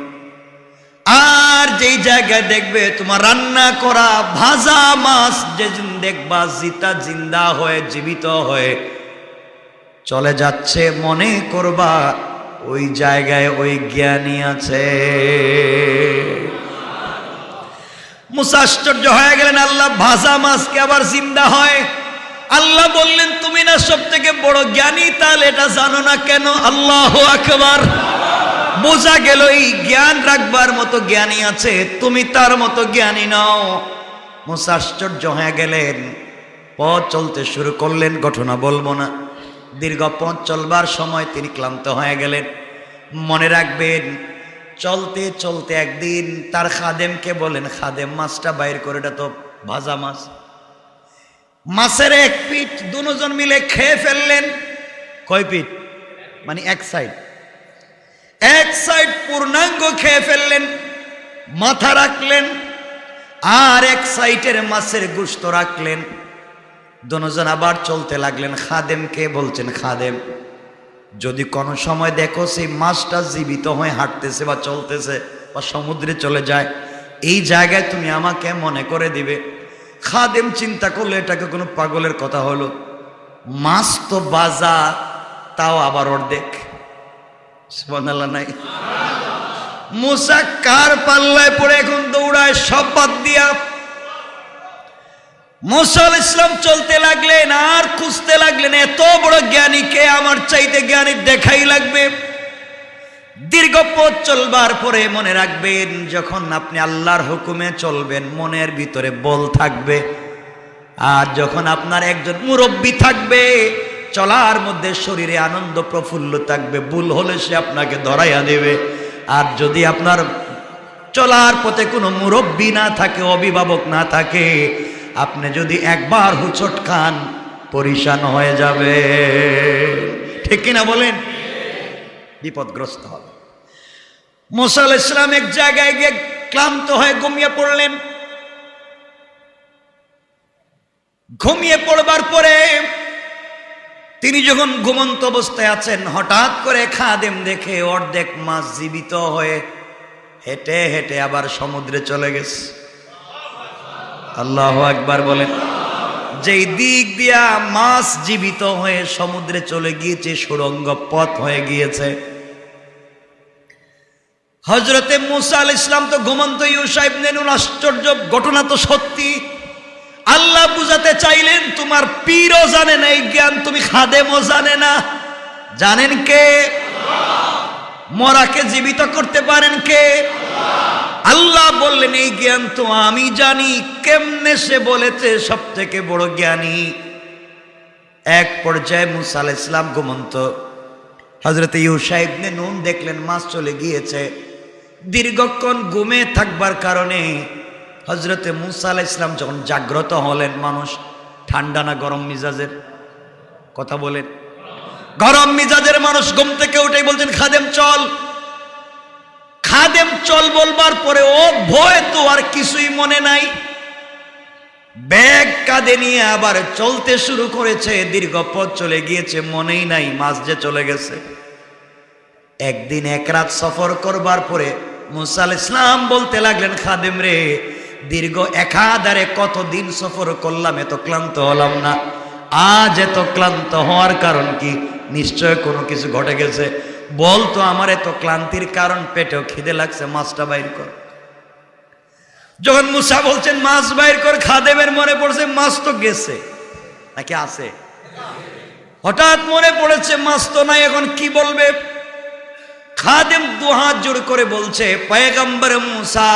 আর যেই জায়গায় দেখবে তোমার রান্না করা ভাজা মাছ, যেদিন দেখবা জিন্দা হয়ে, জীবিত হয়ে চলে যাচ্ছে, মনে করবা ওই জায়গায় ওই জ্ঞানী আছে। মুসা আশ্চর্য হয়ে গেলেন, আল্লাহ ভাজা মাছকে আবার জিন্দা হয়? আল্লাহ বললেন, তুমি না সব থেকে বড় জ্ঞানী, তাহলে এটা জানো না কেন? আল্লাহু আকবার। বোঝা গেল এই জ্ঞান রাখবার মতো জ্ঞানী আছে, তুমি তার মতো জ্ঞানী নাও। মুসা আশ্চর্য হয়ে গেলেন। পথ চলতে শুরু করলেন, ঘটনা বলবো না। দীর্ঘ পথ চলবার সময় তিনি ক্লান্ত হয়ে গেলেন। মনে রাখবেন, চলতে চলতে একদিন তার খাদেমকে বলেন, খাদেম মাছটা বাইর করে, এটা তো ভাজা মাছ। মাছের এক পিঠ দুজন মিলে খেয়ে ফেললেন। কয় পিঠ? মানে এক সাইড, এক সাইড পূর্ণাঙ্গ খেয়ে ফেললেন। মাথা রাখলেন আর এক সাইডের মাছের গোশত রাখলেন। দুজন আবার চলতে লাগলেন। খাদেমকে বলছেন, খাদেম, যদি কোনো সময় দেখো সেই মাছটা জীবিত হয়ে হাঁটতেছে বা চলতেছে বা সমুদ্রে চলে যায়, এই জায়গায় তুমি আমাকে মনে করে দিবে। খাদেম চিন্তা করলে এটাকে কোনো পাগলের কথা হলো, মাছ তো বাজা, তাও আবার অর্ধেক। সুবহানাল্লাহ নাই। মুসা কার পাল্লায় পড়ে এখন দৌড়ায় সব বাদ দিয়া। মুসা আলাইহিস সালাম চলতে লাগলেন আর খুঁজতে লাগলেন, এত বড় জ্ঞানীকে আমার চাইতে জ্ঞানী দেখাই লাগবে। দীর্ঘ পথ চলবার পরে মনে রাখবেন, যখন আপনি আল্লাহর হুকুমে চলবেন মনের ভিতরে বল থাকবে, আর যখন আপনার একজন মুরব্বী থাকবে চলার মধ্যে শরীরে আনন্দ প্রফুল্ল থাকবে, ভুল হলে সে আপনাকে ধরাইয়া দেবে। আর যদি আপনার চলার পথে কোনো মুরব্বী না থাকে, অভিভাবক না থাকে, আপনি যদি একবার হুচট খান পরিশান হয়ে যাবে। ঠিক কিনা বলেন? বিপদগ্রস্ত হবে। মুসা আলাইহিস সালাম এক জায়গায় গিয়ে ক্লান্ত হয়ে ঘুমিয়ে পড়লেন। ঘুমিয়ে পড়বার পরে তিনি যখন ঘুমন্ত অবস্থায় আছেন, হঠাৎ করে খাদেম দেখে অর্ধেক মাছ জীবিত হয়ে হেঁটে হেঁটে আবার সমুদ্রে চলে গেছে। আল্লাহু আকবার বলেন। যেই দিক দিয়া মাছ জীবিত হয়ে সমুদ্রে চলে গিয়েছে, সুড়ঙ্গ পথ হয়ে গিয়েছে। হযরতে মুসা আলাইহিস সালাম তো ঘুমন্ত ইউশা ইবনে নুন। আশ্চর্য ঘটনা তো সত্যি। আল্লাহ বুঝাতে চাইলেন, তোমার পীরও জানে না এই জ্ঞান, তুমি খাদেমও জানে না। জানেন কে? মরাকে জীবিত করতে পারেন কে? আল্লাহ বললেন, এই জ্ঞান তো আমি জানি। কেমনে সে বলেছে সব থেকে বড় জ্ঞানী। এক পর্যায়ে মুসা আলাইহিস সালাম ঘুমন্ত, হযরতে ইউশা ইবনে নুন দেখলেন মাছ চলে গিয়েছে। দীর্ঘক্ষণ ঘুমে থাকবার কারণে হযরতে মুসা আলাইহিস সালাম যখন জাগ্রত হলেন, মানুষ ঠান্ডা না গরম মিজাজের কথা বলেন? গরম মিজাজের মানুষ ঘুম থেকে উঠেই বলছেন, খাদেম চল। খাদেম চল বলবার পরে ও ভয় তো আর কিছুই মনে নাই, ব্যাগ কাঁধে নিয়ে আবার চলতে শুরু করেছে। দীর্ঘ পথ চলে গিয়েছে, মনেই নাই মাছ যে চলে গেছে। একদিন এক রাত সফর করবার পরে মুসা আলাইহিস সালাম বলতে লাগলেন, খাদেম রে, দীর্ঘ একাধারে কতদিন সফর করলাম, এত ক্লান্ত হলাম না। আজ এত ক্লান্ত হওয়ার কারণ কি? নিশ্চয় কোনো কিছু ঘটে গেছে। বলতো আমার এত ক্লান্তির কারণ, পেটেও খিদে লাগছে, মাছটা বাইর কর। যখন মুসা বলছেন মাছ বাইর কর, খাদেমের মনে পড়ছে মাছ তো গেছে নাকি আছে। হঠাৎ মনে পড়েছে মাছ তো নাই, এখন কি বলবে? খাদেম দুহাত জোড় করে বলছে, পয়গম্বর মুসা,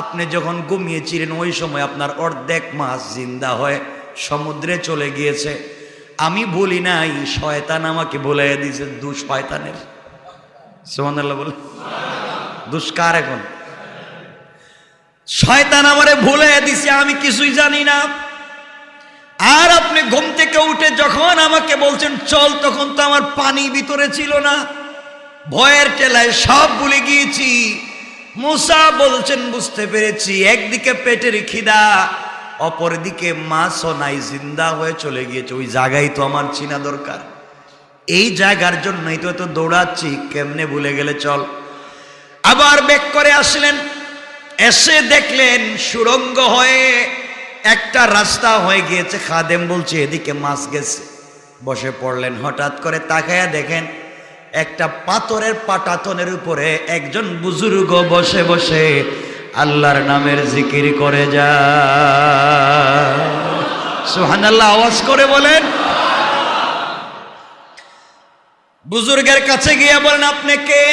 আপনি যখন ঘুমিয়েছিলেন ওই সময় আপনার অর্ধেক মাছ জিন্দা হয়ে সমুদ্রে চলে গিয়েছে। আমি বলি নাই, শয়তান আমাকে বলে দিয়েছে। দোষ শয়তানের। সুবহানাল্লাহ বলে। দোষ কার? এখন শয়তান আমারে ভুলে দিছে, আমি কিছুই জানি না। আর আপনি ঘুম থেকে উঠে যখন আমাকে বলছেন চল, তখন তো আমার পানি ভিতরে ছিল না, ভয়ের টেলায় সব ভুলে গিয়েছি। মুসা বলছেন, বুঝতে পেরেছি, একদিকে পেটের খিদা, অপরদিকে মাছও নাই, জিন্দা হয়ে চলে গিয়েছে। ওই জায়গায় তো আমার চিনা দরকার, এই জায়গার জন্যই তো এত দৌড়াচ্ছি, কেমনে ভুলে গেলে চল। আবার ব্যাক করে আসলেন, এসে দেখলেন সুড়ঙ্গ হয়ে একটা রাস্তা হয়ে গিয়েছে। খাদেম বলছে এদিকে মাছ গেছে। বসে পড়লেন। হঠাৎ করে তাকায়া দেখেন একটা পাথরের পাটাতনের উপরে একজন বুজুর্গ বসে বসে আল্লাহর নামের জিকির করে যায়। সুবহানাল্লাহ আওয়াজ করে বলেন। বুজুর্গের কাছে গিয়ে বলেন, আপনি কে?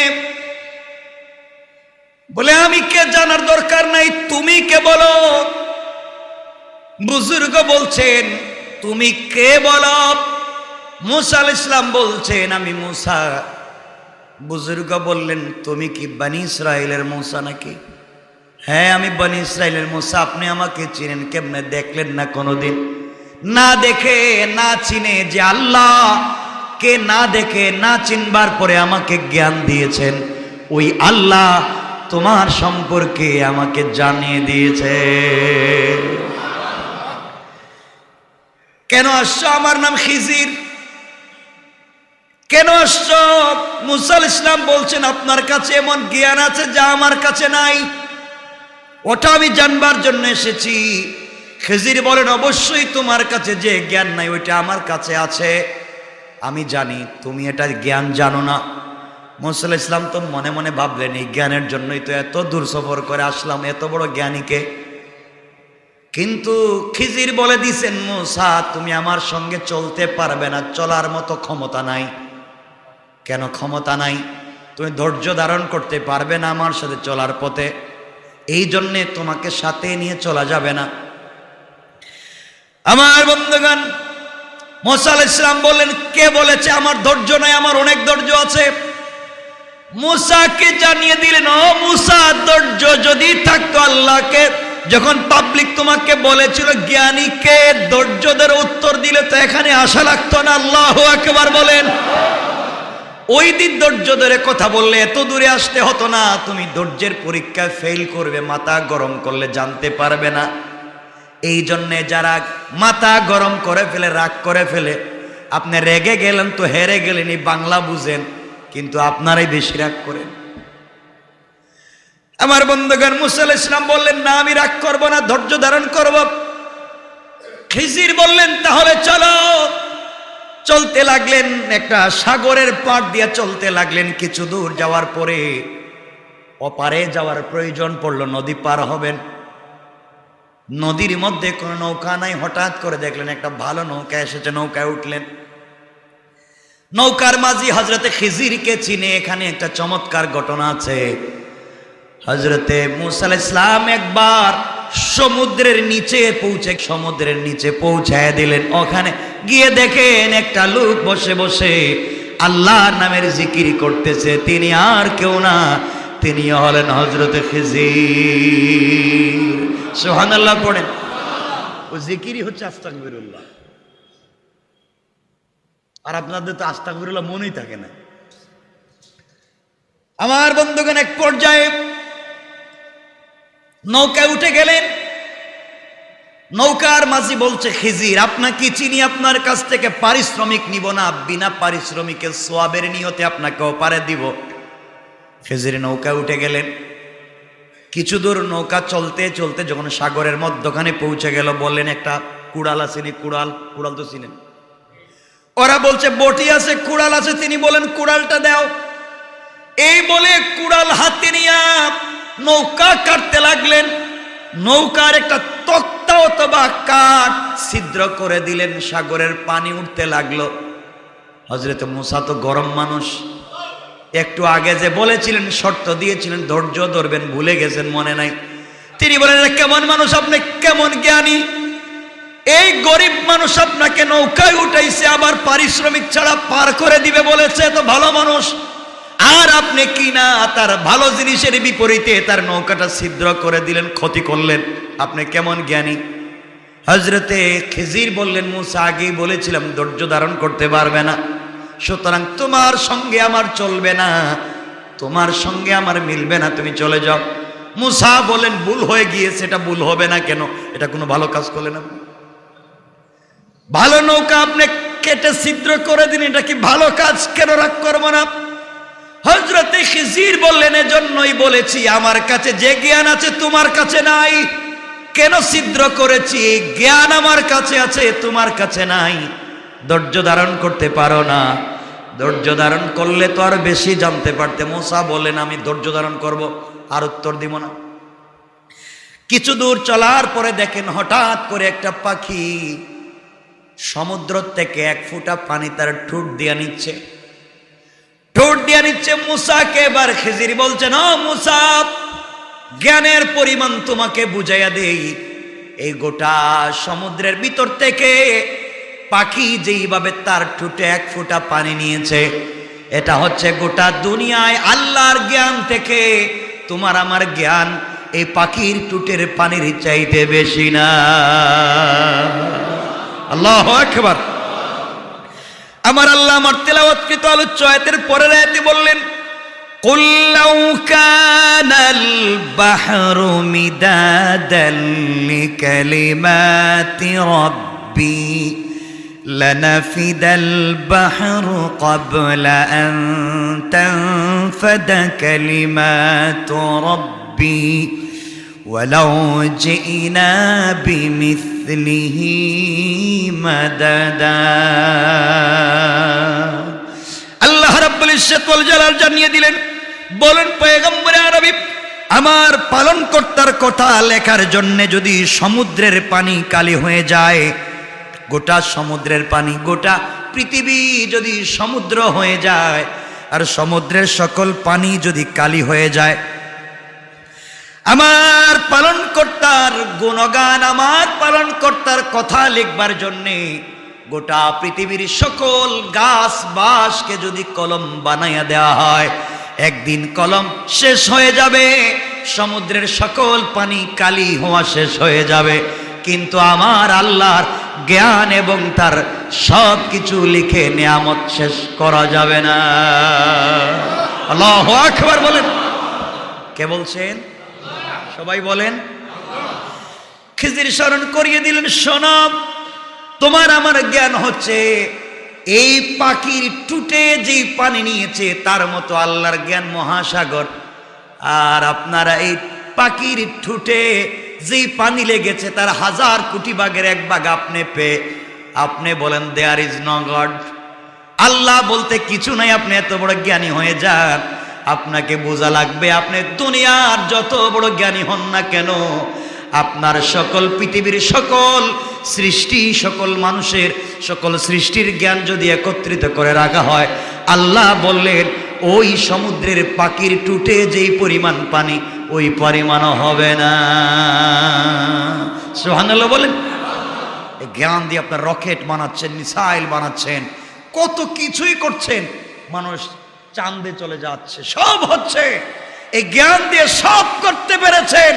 বলে, আমি কে জানার দরকার নাই, তুমি কে বলো। বুজুর্গ বলছেন, তুমি কে বলো। মুসা আলাইহিস সালাম বলছেন, আমি মুসা। বুজুর্গ বললেন, তুমি কি বনি ইসরাইলের মুসা নাকি? হ্যাঁ, আমি বনি ইসরাইলের মুসা। আপনি আমাকে চিনেন কেমনে? দেখলেন না কোনোদিন? না দেখে না চিনে যে আল্লাহ কে না দেখে না চিনবার পরে আমাকে জ্ঞান দিয়েছেন, ওই আল্লাহ তোমার সম্পর্কে আমাকে জানিয়ে দিয়েছে। কেন আসছো? আমার নাম খিজির। কেন আসছো? মুসা আলাইহিস সালাম বলছেন আপনার কাছে এমন জ্ঞান আছে যা আমার কাছে নাই, ওটা আমি জানবার জন্য এসেছি। খিজির বলেন অবশ্যই তোমার কাছে যে জ্ঞান নাই ওইটা আমার কাছে আছে, আমি জানি তুমি এটা জ্ঞান জানো না। মুসা আলাইহিস সালাম তো মনে মনে ভাবলেন এই জ্ঞানের জন্যই তো এত দূর সফর করে আসলাম, এত বড় জ্ঞানীকে। কিন্তু খিজির বলে দিছেন মুসা তুমি আমার সঙ্গে চলতে পারবে না, চলার মতো ক্ষমতা নাই। কেন ক্ষমতা নাই? তুমি ধৈর্য ধারণ করতে পারবে না আমার সাথে চলার পথে, এই জন্যে তোমাকে সাথে নিয়ে চলা যাবে না। আমার বন্ধুগণ, মুসা আলাইহিস সালাম বললেন কে বলেছে আমার ধৈর্য নাই? আমার অনেক ধৈর্য আছে। মুসাকে জানিয়ে দিলেন ও মুসা, ধৈর্য যদি থাকতো আল্লাহকে যখন পাবলিক তোমাকে বলেছিল জ্ঞানীকে ধৈর্যদের উত্তর দিলে তো এখানে আসা লাগতো না। আল্লাহু আকবার বলেন। ওই দিন ধৈর্য ধরে কথা বললে এত দূরে আসতে হতো না। তুমি ধৈর্যের পরীক্ষায় ফেল করবে, মাথা গরম করলে জানতে পারবে না। এই জন্যে যারা মাথা গরম করে ফেলে, রাগ করে ফেলে, আপনি রেগে গেলেন তো হেরে গেলেন, এই বাংলা বুঝেন, কিন্তু আপনারাই বেশি রাগ করেন। আমার বন্ধুগণ, মুসা আলাইহিস সালাম বললেন না আমি রাগ করব না, ধৈর্য ধারণ করব। খিজির বললেন তাহলে চলো। চলতে লাগলেন, একটা সাগরের পাড় দিয়ে চলতে লাগলেন। কিছু দূর যাওয়ার পরে ওপারে যাওয়ার প্রয়োজন পড়লো, নদী পার হবেন। নদীর মধ্যে কোনো নৌকা নাই। হঠাৎ করে দেখলেন একটা ভালো নৌকা এসেছে, নৌকায় উঠলেন। নৌকার মাঝি হযরতে খিজিরকে চিনে। এখানে একটা চমৎকার ঘটনা আছে। হযরতে মুসা আলাইহিস সালাম একবার সমুদ্রের নিচে পৌঁছায় দিলেন। ওখানে গিয়ে দেখেন একটা লোক বসে বসে আল্লাহর নামের জিকির করতেছে। তিনি আর কেউ না, তিনি হলেন হযরতে খিজির। সুবহানাল্লাহ পড়েন। ও জিকিরই হচ্ছে আস্তাগফিরুল্লাহ। আর আপনাদের তো আস্তাগফিরুল্লাহ মনেই থাকে না। আমার বন্ধুগণ, এক পর্যায়ে নৌকায় উঠে গেলেন। নৌকার মাঝি বলছে খিজির আপনাকে চিনি, আপনার কাছ থেকে পারিশ্রমিক নিব না, বিনা পারিশ্রমিকের সওয়াবের নিয়তে আপনাকে ওপারে দিব। খিজির নৌকায় উঠে গেলেন। কিছু দূর নৌকা চলতে চলতে যখন সাগরের মধ্যখানে পৌঁছে গেল, বললেন একটা কুড়াল আছে নি? কুড়াল তো চিনেন। ওরা বলছে বটি আছে, কুড়াল আছে। তিনি বলেন কুড়ালটা দাও। এই বলে কুড়াল হাতে নিয়ে নৌকা কাটতে লাগলেন। নৌকার একটা তক্তা অথবা কাঠ ছিদ্র করে দিলেন, সাগরের পানি উঠতে লাগলো। হযরত মুসা তো গরম মানুষ, একটু আগে যে বলেছিলেন, শর্ত দিয়েছিলেন ধৈর্য ধরবেন, ভুলে গেছেন, মনে নাই। তিনি বলেন কেমন মানুষ আপনি, কেমন জ্ঞানী! এই গরিব মানুষ আপনাকে নৌকায় উঠাইছে, আবার পারিশ্রমিক ছাড়া পার করে দিবে বলেছে, তো ভালো মানুষ। আর আপনি কি না তার ভালো জিনিসের বিপরীতে তার নৌকাটা ছিদ্র করে দিলেন, ক্ষতি করলেন। আপনি কেমন জ্ঞানী! হযরতে খিজির বললেন মুসা আগেই বলেছিলাম ধৈর্য ধারণ করতে পারবে না, সুতরাং তোমার সঙ্গে আমার চলবে না, তোমার সঙ্গে আমার মিলবে না, তুমি চলে যাও। মুসা বলেন ভুল হয়ে গিয়েছে। এটা ভুল হবে না কেন? এটা কোনো ভালো কাজ করলেন না। ভালো নৌকা আপনি কেটে ছিদ্র করে দিন, এটা কি ভালো কাজ? কেন রাগ করবো না? হযরতে খিজির বললেন এজন্যই বলেছি আমার কাছে যে জ্ঞান আছে তোমার কাছে নাই। কেন ছিদ্র করেছি? জ্ঞান আমার কাছে আছে, তোমার কাছে নাই। ধৈর্য ধারণ করতে পারো না। ধৈর্য ধারণ করলে তো আর বেশি জানতে পারতে। মুসা বলেন আমি ধৈর্য ধারণ করব, আর উত্তর দিব না। কিছু দূর চলার পরে দেখেন হঠাৎ করে একটা পাখি সমুদ্র থেকে এক ফোঁটা পানি তার ঠোঁট দিয়ে নিচ্ছে। মুসাকে এবার খিজির বলছেন ও মুসা, জ্ঞানের পরিমাণ তোমাকে বুঝাইয়া দেই। এই গোটা সমুদ্রের ভিতর থেকে পাখি যেইভাবে তার ঠোঁটে এক ফোঁটা পানি নিয়েছে, এটা হচ্ছে গোটা দুনিয়ায় আল্লাহর জ্ঞান থেকে তোমার আমার জ্ঞান এই পাখির ঠোঁটের পানির চাইতে বেশি না। আল্লাহু আকবার। আমার আল্লাহ আমার তেলাওয়াতকৃত আলোচ্য আয়াতের পরের আয়াতে বললেন قل لو كان البحر مدادا لكلمات ربي لنفد البحر قبل أن تنفد كلمات ربي ولو جئنا بمثله مددا আল্লাহ রাব্বুল ইজ্জত ওয়াল জালাল জানিয়ে দিলেন, বলেন পয়গম্বর আরবি, আমার পালনকর্তার কথা লেখার জন্য যদি সমুদ্রের পানি কালি হয়ে যায়, গোটা সমুদ্রের পানি, গোটা পৃথিবী যদি সমুদ্র হয়ে যায় আর সমুদ্রের সকল পানি যদি কালি হয়ে যায়, আমার পালনকর্তার গুণগান, আমার পালনকর্তার কথা লিখবার জন্যে গোটা পৃথিবীর সকল গাছ বাসকে যদি কলম বানাইয়া দেওয়া হয়, একদিন কলম শেষ হয়ে যাবে, সমুদ্রের সকল পানি কালি হওয়া শেষ হয়ে যাবে, কিন্তু আমার আল্লাহর জ্ঞান এবং তার সব কিছু লিখে নিয়ামত শেষ করা যাবে না। আল্লাহু আকবার বলেন। কে বলছেন? সবাই বলেন। খিজির স্মরণ করিয়ে দিলেন, শোনো, তোমার আমার জ্ঞান হচ্ছে এই পাখির টুটে যেই পানি নিয়েছে তার মতো আল্লাহর জ্ঞান মহাসাগর, আর আপনারা এই পাখির ঠুটে যেই পানি লেগেছে তার 1000 কোটি ভাগের 1 ভাগ আপনি পেয়ে আপনি বলেন দেয়ার ইজ নো গড, আল্লাহ বলতে কিছু নাই, আপনি এত বড় জ্ঞানী হয়ে যান। আপনাকে বোঝা লাগবে, আপনি দুনিয়ার যত বড় জ্ঞানী হন না কেন, আপনার সকল পৃথিবীর সকল সৃষ্টি, সকল মানুষের সকল সৃষ্টির জ্ঞান যদি একত্রিত করে রাখা হয়, আল্লাহ বললেন ওই সমুদ্রের পাখির টুটে যেই পরিমাণ পানি ওই পরিমাণও হবে না। সুবহানাল্লাহ বলেন। জ্ঞান দিয়ে আপনার রকেট বানাচ্ছেন, মিসাইল বানাচ্ছেন, কত কিছুই করছেন, মানুষ চাঁদে চলে যাচ্ছে, সব হচ্ছে। এই জ্ঞান দিয়ে সব করতে পেরেছেন,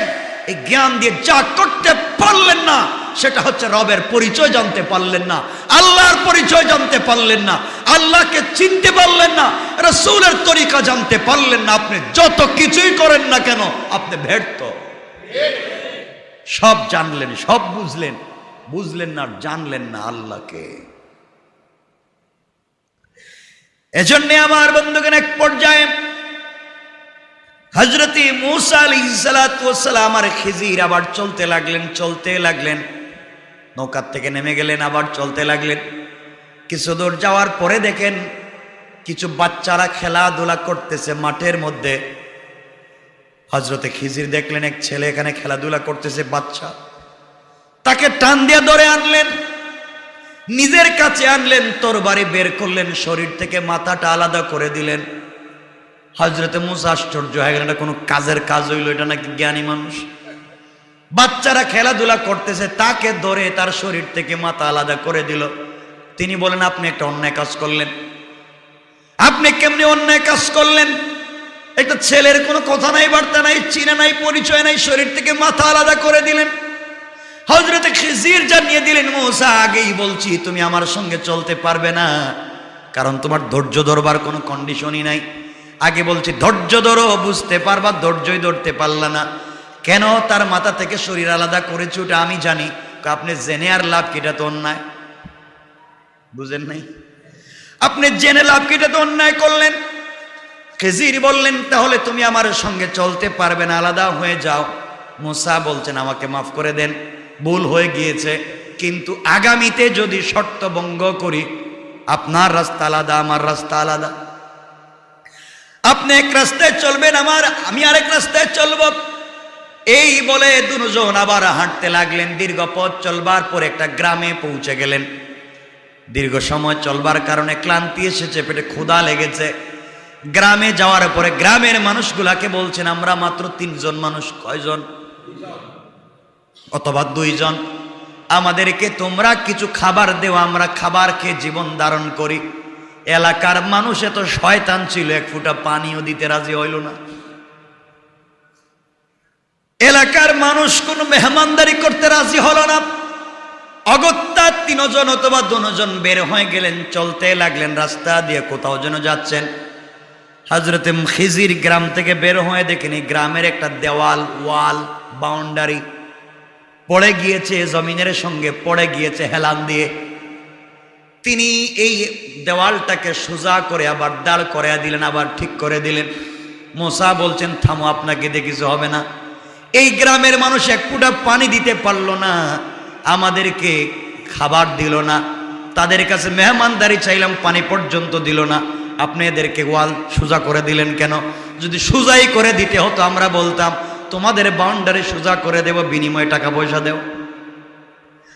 এই জ্ঞান দিয়ে যা করতে পারলেন না সেটা হচ্ছে রবের পরিচয় জানতে পারলেন না, আল্লাহর পরিচয় জানতে পারলেন না, আল্লাহকে চিনতে পারলেন না, রাসূলের তরিকা জানতে পারলেন না। আপনি যত কিছুই করেন না কেন আপনি ব্যর্থ। সব জানলেন, সব বুঝলেন, বুঝলেন না, জানলেন না আল্লাহকে। এজন্য আমার বন্ধুগণ, এক পর্যায়ে হযরত মূসা আলাইহিস সালাতু ওয়াস সালাম আর খিজির আবার চলতে লাগলেন, নৌকার থেকে নেমে গেলেন, আবার চলতে লাগলেন। কিছু দূর যাওয়ার পরে দেখেন কিছু বাচ্চারা খেলাধুলা করতেছে মাঠের মধ্যে। হযরতে খিজির দেখলেন এক ছেলে এখানে খেলাধুলা করতেছে, বাচ্চা, তাকে টান দিয়ে ধরে আনলেন, নিজের কাছে আনলেন, তরবারি বের করলেন, শরীর থেকে মাথাটা আলাদা করে দিলেন। হযরতে মূসা আশ্চর্য হয়ে গেলেন, এটা কোনো কাজের কাজ হইল? এটা নাকি জ্ঞানী মানুষ? বাচ্চারা খেলাধুলা করতেছে, তাকে ধরে তার শরীর থেকে মাথা আলাদা করে দিল। তিনি বলেন, আপনি একটা অন্যায় কাজ করলেন। আপনি কেমনি অন্যায় কাজ করলেন? একটা ছেলের কোনো কথা নাই, বার্তা নাই, চিনে নাই, পরিচয় নাই, শরীর থেকে মাথা আলাদা করে দিলেন। হযরতে খিজির জানিয়ে দিলেন, মূসা, আগেই বলছি তুমি আমার সঙ্গে চলতে পারবে না, কারণ তোমার ধৈর্য ধরবার কোনো কন্ডিশনই নাই। আগে বলছি ধৈর্য ধরো, বুঝতে পারবা, ধৈর্যই ধরতে পারলা না। কেন তার মাথা থেকে শরীর আলাদা করেছে ওটা আমি জানি। আপনি জেনে আর লাভ কি? এটা তো অন্যায়। বুঝেন নাই? আপনি জেনে লাভ কি? এটা তো অন্যায় করলেন। খিজির বললেন, তাহলে তুমি আমার সঙ্গে চলতে পারবে না, আলাদা হয়ে যাও। মূসা বলছেন, আমাকে মাফ করে দেন, ভুল হয়ে গিয়েছে, কিন্তু আগামীতে যদি শর্ত ভঙ্গ করি, আপনার রাস্তা আলাদা, আমার রাস্তা আলাদা, আপনি এক রাস্তায় চলবেন, আমি আরেক রাস্তায় চলব। এই বলে দুজন আবার হাঁটতে লাগলেন। দীর্ঘ পথ চলবার পর একটা গ্রামে পৌঁছে গেলেন। দীর্ঘ সময় চলবার কারণে ক্লান্তি এসেছে, পেটে ক্ষুধা লেগেছে। গ্রামে যাওয়ার পরে গ্রামের মানুষগুলাকে বলছেন, আমরা মাত্র 3 জন মানুষ। কয়জন? অথবা 2 জন। আমাদেরকে তোমরা কিছু খাবার দেও, আমরা খাবার খেয়ে জীবন ধারণ করি। এলাকার মানুষ এত শয়তান ছিল, এক ফোঁটা পানিও দিতে রাজি হইল না। এলাকার মানুষ কোনো মেহমানদারি করতে রাজি হলো না। অগত্যা 3 জন অথবা 2 জন বের হয়ে গেলেন, চলতে লাগলেন রাস্তা দিয়ে, কোথাও যেন যাচ্ছেন। হযরতে খিজির গ্রাম থেকে বের হয়ে দেখেনি গ্রামের একটা দেওয়াল ওয়াল বাউন্ডারি পড়ে গিয়েছে, জমিনের সঙ্গে পড়ে গিয়েছে হেলান দিয়ে। তিনি এই দেওয়ালটাকে সোজা করে আবার দাঁড় করে দিলেন, আবার ঠিক করে দিলেন। মুসা বলছেন থামো, আপনাকে দিয়ে কিছু হবে না। এই গ্রামের মানুষ এক ফুটা পানি দিতে পারলো না, আমাদেরকে খাবার দিল না, তাদের কাছে মেহমানদারি চাইলাম পানি পর্যন্ত দিল না, আপনি এদেরকে ওয়াল সোজা করে দিলেন কেন? যদি সোজাই করে দিতে হতো আমরা বলতাম তোমাদের বাউন্ডারি সোজা করে দেব, বিনিময়ে টাকা পয়সা দেও।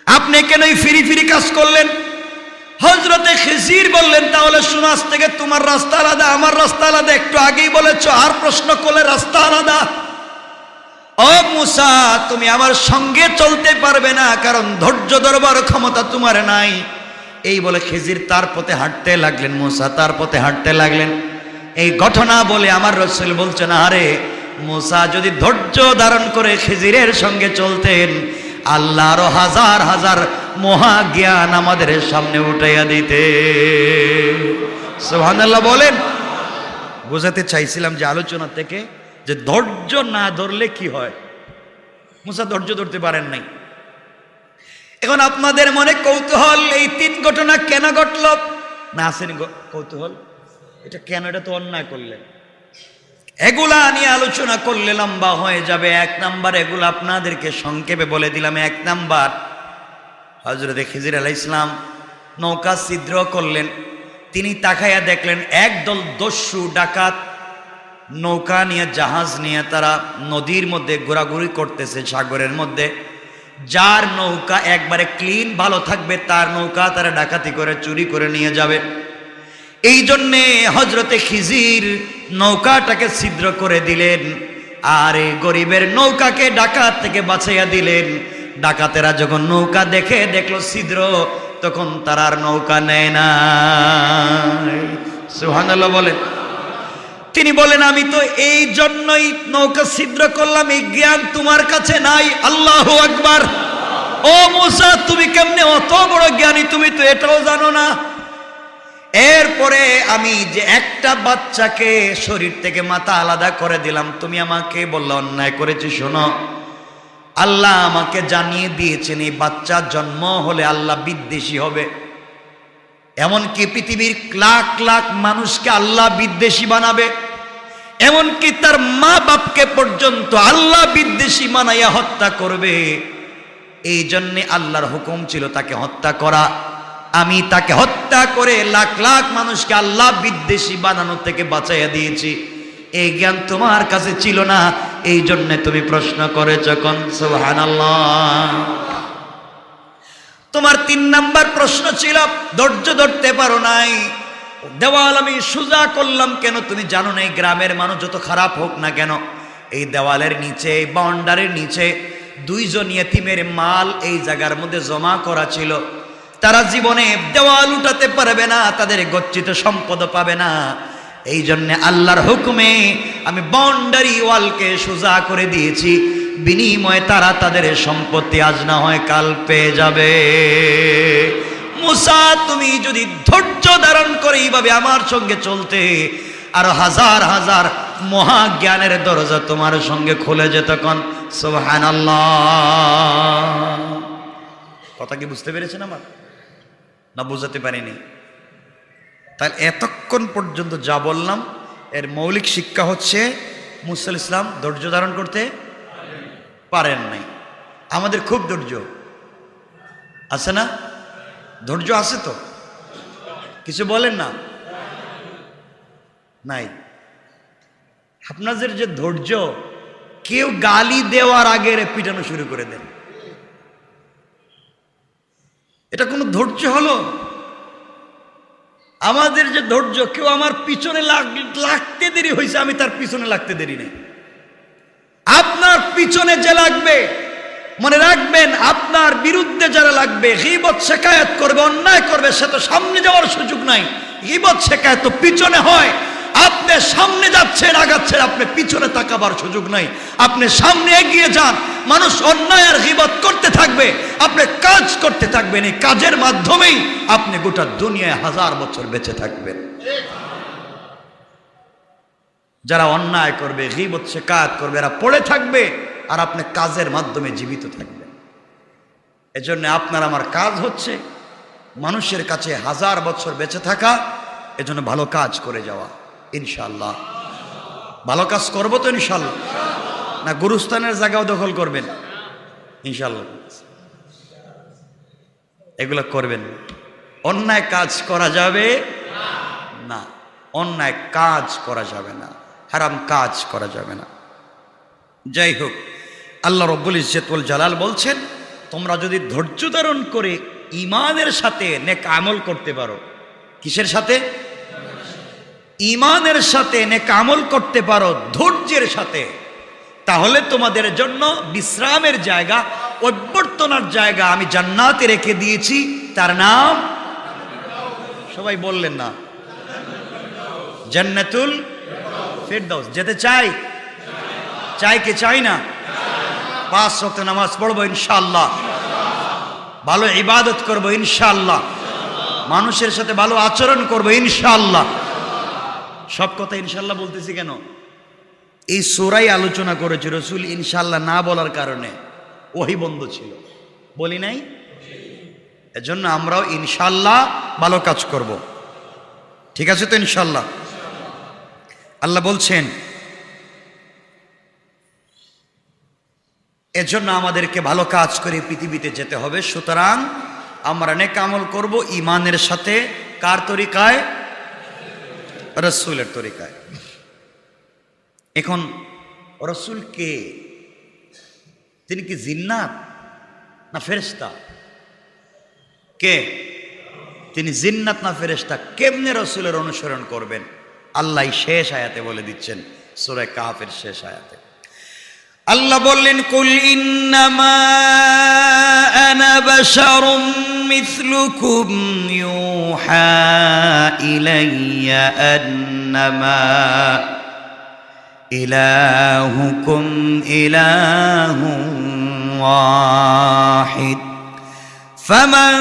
আপনি কেন ফিরি ফিরি কাজ করলেন? হযরতে খিজির বললেন তাহলে শোনো, আজ থেকে তোমার রাস্তা আলাদা, আমার রাস্তা আলাদা। একটু আগেই বলেছো, আর প্রশ্ন করলে রাস্তা আলাদা। ও মুসা, তুমি আমার সঙ্গে চলতে পারবে না, কারণ ধৈর্য ধরবার ক্ষমতা তোমার নাই। এই বলে খিজির তার পথে হাঁটতে লাগলেন, মুসা তার পথে হাঁটতে লাগলেন। এই ঘটনা বলে আমার রাসূল বলছেন, আরে মুসা যদি ধৈর্য ধারণ করে খিজিরের সঙ্গে চলতেন, আল্লাহ আরো হাজার হাজার মহা জ্ঞান আমাদের সামনে উঠাইয়া দিতে। সুবহানাল্লাহ বলেন। বোঝাতে চাইছিলাম যে আলোচনা থেকে যে ধৈর্য না ধরলে কি হয়। মুসা ধৈর্য ধরতে পারেন নাই। এখন আপনাদের মনে কৌতূহল, এই 3 ঘটনা কেন ঘটল? না আসেনি কৌতূহল, এটা কেন? এটা তো অন্যায় করলেন। এগুলা নিয়ে আলোচনা করলে লম্বা হয়ে যাবে। 1 নাম্বার, এগুলো আপনাদেরকে সংক্ষেপে বলে দিলাম। 1 নাম্বার, হযরতে খিজির আলাইহিস সালাম নৌকা ছিদ্র করলেন। তিনি তাকাইয়া দেখলেন একদল দস্যু ডাকাত নৌকা নিয়ে, জাহাজ নিয়ে তারা নদীর মধ্যে ঘোরাঘুরি করতেছে, সাগরের মধ্যে। যার নৌকা একবারে ক্লিন ভালো থাকবে তার নৌকা তারা ডাকাতি করে চুরি করে নিয়ে যাবে। এই জন্যে হযরতে খিজির নৌকাটাকে ছিদ্র করে দিলেন, আর এই গরিবের নৌকাকে ডাকাত থেকে বাঁচাইয়া দিলেন। ডাকাতেরা যখন নৌকা দেখলো ছিদ্র, তখন তারা আর নৌকা নেয় না। সুবহানাল্লাহ বলেন। তিনি বলেন আমি তো এই জন্যই নৌকা ছিদ্র করলাম, এই জ্ঞান তোমার কাছে নাই। আল্লাহু আকবার। ও মুসা, তুমি কেমনে অত বড় জ্ঞানী, তুমি তো এটাও জানো না। এরপরে আমি যে একটা বাচ্চাকে শরীর থেকে মাথা আলাদা করে দিলাম, তুমি আমাকে বললে অন্যায় করেছি। শোনো, আল্লাহ আমাকে জানিয়ে দিয়েছেন এই বাচ্চা জন্ম হলে আল্লাহ বিদ্বেষী হবে। এমনকি পৃথিবীর লাখ লাখ মানুষকে আল্লাহ বিদ্বেষী বানাবে, এমনকি তার মা বাপকে পর্যন্ত আল্লাহ বিদ্বেষী বানাইয়া হত্যা করবে। এই জন্যে আল্লাহর হুকুম ছিল তাকে হত্যা করা। আমি তাকে হত্যা করে লাখ লাখ মানুষকে আল্লাহ বিদ্বেষী বানানো থেকে বাঁচাইয়া দিয়েছি। এই জ্ঞান তোমার কাছে ছিল না, এই জন্য তুমি প্রশ্ন করেছ। কোন সুবহানাল্লাহ। তোমার 3 নাম্বার প্রশ্ন ছিল ধৈর্য ধরতে পারো নাই। দেওয়াল আমি সোজা করলাম কেন? তুমি জানো না এই গ্রামের মানুষ যত খারাপ হোক না কেন, এই দেওয়ালের নিচে, এই বাউন্ডারির নিচে 2 জন ইয়েতিমের মাল এই জায়গার মধ্যে জমা করা ছিল। তারা জীবনে দেওয়াল উঠাতে পারবে না, তাদের গচ্ছিত সম্পদ পাবে না। এই জন্য আল্লাহর হুকুমে আমি বাউন্ডারি ওয়ালকে সোজা করে দিয়েছি, বিনিময়ে তারা তাদের সম্পত্তি আজ না হয় কাল পেয়ে যাবে। মুসা, তুমি যদি ধৈর্য ধারণ করে এইভাবে আমার সঙ্গে চলতে, আর হাজার হাজার মহাজ্ঞানের দরজা তোমার সঙ্গে খুলে যেত। কোন সুবহানাল্লাহ। কথা কি বুঝতে পেরেছেন আমার? না বুঝাতে পারিনি? তাহলে এতক্ষণ পর্যন্ত যা বললাম এর মৌলিক শিক্ষা হচ্ছে মুসা আলাইহিস সালাম ধৈর্য ধারণ করতে পারেন নাই। আমাদের খুব ধৈর্য আছে না? ধৈর্য আছে তো? কিছু বলেন না? নাই। আপনাদের যে ধৈর্য, কেউ গালি দেওয়ার আগে পিটানো শুরু করে দেন, এটা কোনো ধৈর্য হলো? আমাদের যে ধৈর্য, কেউ আমার পিছনে লাগতে দেরি হয়েছে, আমি তার পিছনে লাগতে দেরি নেই। আপনার পিছনে যে লাগবে, মনে রাখবেন আপনার বিরুদ্ধে যারা লাগবে, গীবত শিকায়ত করবে, অন্যায় করবে, সে তো সামনে যাওয়ার সুযোগ নাই। গীবত শিকায়ত তো পিছনে হয়। আপনি সামনে যাচ্ছেন, আগাচ্ছেন, আপনি পিছনে তাকাবার সুযোগ নাই। আপনি সামনে এগিয়ে যান, মানুষ অন্যায় আর গীবত করতে থাকবে, আপনি কাজ করতে থাকবেন। এই কাজের মাধ্যমেই আপনি গোটা দুনিয়ায় 1000 বছর বেঁচে থাকবেন। যারা অন্যায় করবে, গীবত শিকায়াত করবে, এরা পড়ে থাকবে আর আপনি কাজের মাধ্যমে জীবিত থাকবেন। এজন্য আপনার আমার কাজ হচ্ছে মানুষের কাছে 1000 বছর বেঁচে থাকা, এজন্য ভালো কাজ করে যাওয়া। ইনশাআল্লাহ ভালো কাজ করবো তো ইনশাআল্লাহ, না গুরুস্থানের জায়গাও দখল করবেন? ইনশাআল্লাহ এগুলো করবেন। অন্যায় কাজ করা যাবে না, অন্যায় কাজ করা যাবে না, হারাম কাজ করা যাবে না। যাই হোক, আল্লাহ রব্বুল ইজ্জত ওয়াল জালাল বলছেন, তোমরা যদি ধৈর্য ধারণ করে ঈমানের সাথে নেক আমল করতে পারো। কিসের সাথে? ঈমানের সাথে নেক আমল করতে পারো, ধৈর্যের সাথে, তাহলে তোমাদের জন্য বিশ্রামের জায়গা, অভ্যর্থনার জায়গা আমি জান্নাতে রেখে দিয়েছি, তার নাম, সবাই বললেন না, জান্নাতুল ফেরদাউস। যেতে চাই? চাই কি চাই না? 5 ওয়াক্ত নামাজ পড়বো ইনশাআল্লাহ, ভালো ইবাদত করবো ইনশাআল্লাহ, মানুষের সাথে ভালো আচরণ করবো ইনশাআল্লাহ। সব কথা ইনশাআল্লাহ বলতেছি কেন? এই সূরায় আলোচনা করেছে রাসূল ইনশাআল্লাহ না বলার কারণে ওহী বন্ধ ছিল, বলি নাই? এজন্য আমরাও ইনশাআল্লাহ ভালো কাজ করব। ঠিক আছে তো ইনশাআল্লাহ? আল্লাহ বলছেন এজন্য আমাদেরকে ভালো কাজ করে পৃথিবীতে যেতে হবে। সুতরাং আমরা নেক আমল করব ঈমানের সাথে। কার তরিকায়? রাসূলের তরিকায়। এখন রাসূল কে? তিনি কি জিন্নাত না ফেরেশতা? কে? তিনি জিন্নাত না ফেরেশতা? কেমনে রাসূলের অনুসরণ করবেন? আল্লাহ শেষ আয়াতে বলে দিচ্ছেন, সূরা কাহফের শেষ আয়াতে আল্লাহ বললেন, কুল ইন্নামা আনা বাশারুম মিসলুকুম ইউহা ইলাইয়া আন্নামা ইলাহুকুম ইলাহুন ওয়াহিদ ফামান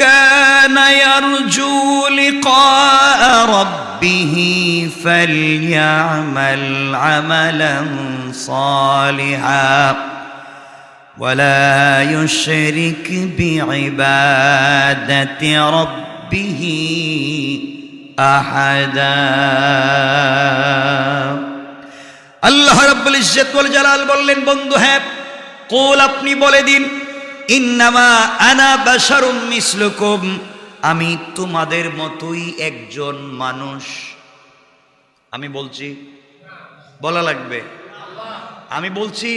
কানা ইয়ারজু লিকাআ রাব্বিহি ফালইআমাল আমালান صالحا ولا يشرك بعبادة ربه أحدا। আল্লাহ রাব্বুল ইজ্জত ওয়াল জালাল বললেন, বন্ধু হ্যাঁ, কুল আপনি বলে দিন, ইন্নামা আনা বাশারুম মিসলুকুম, আমি তোমাদের মতোই একজন মানুষ। আমি বলছি? বলা লাগবে? আমি বলছি?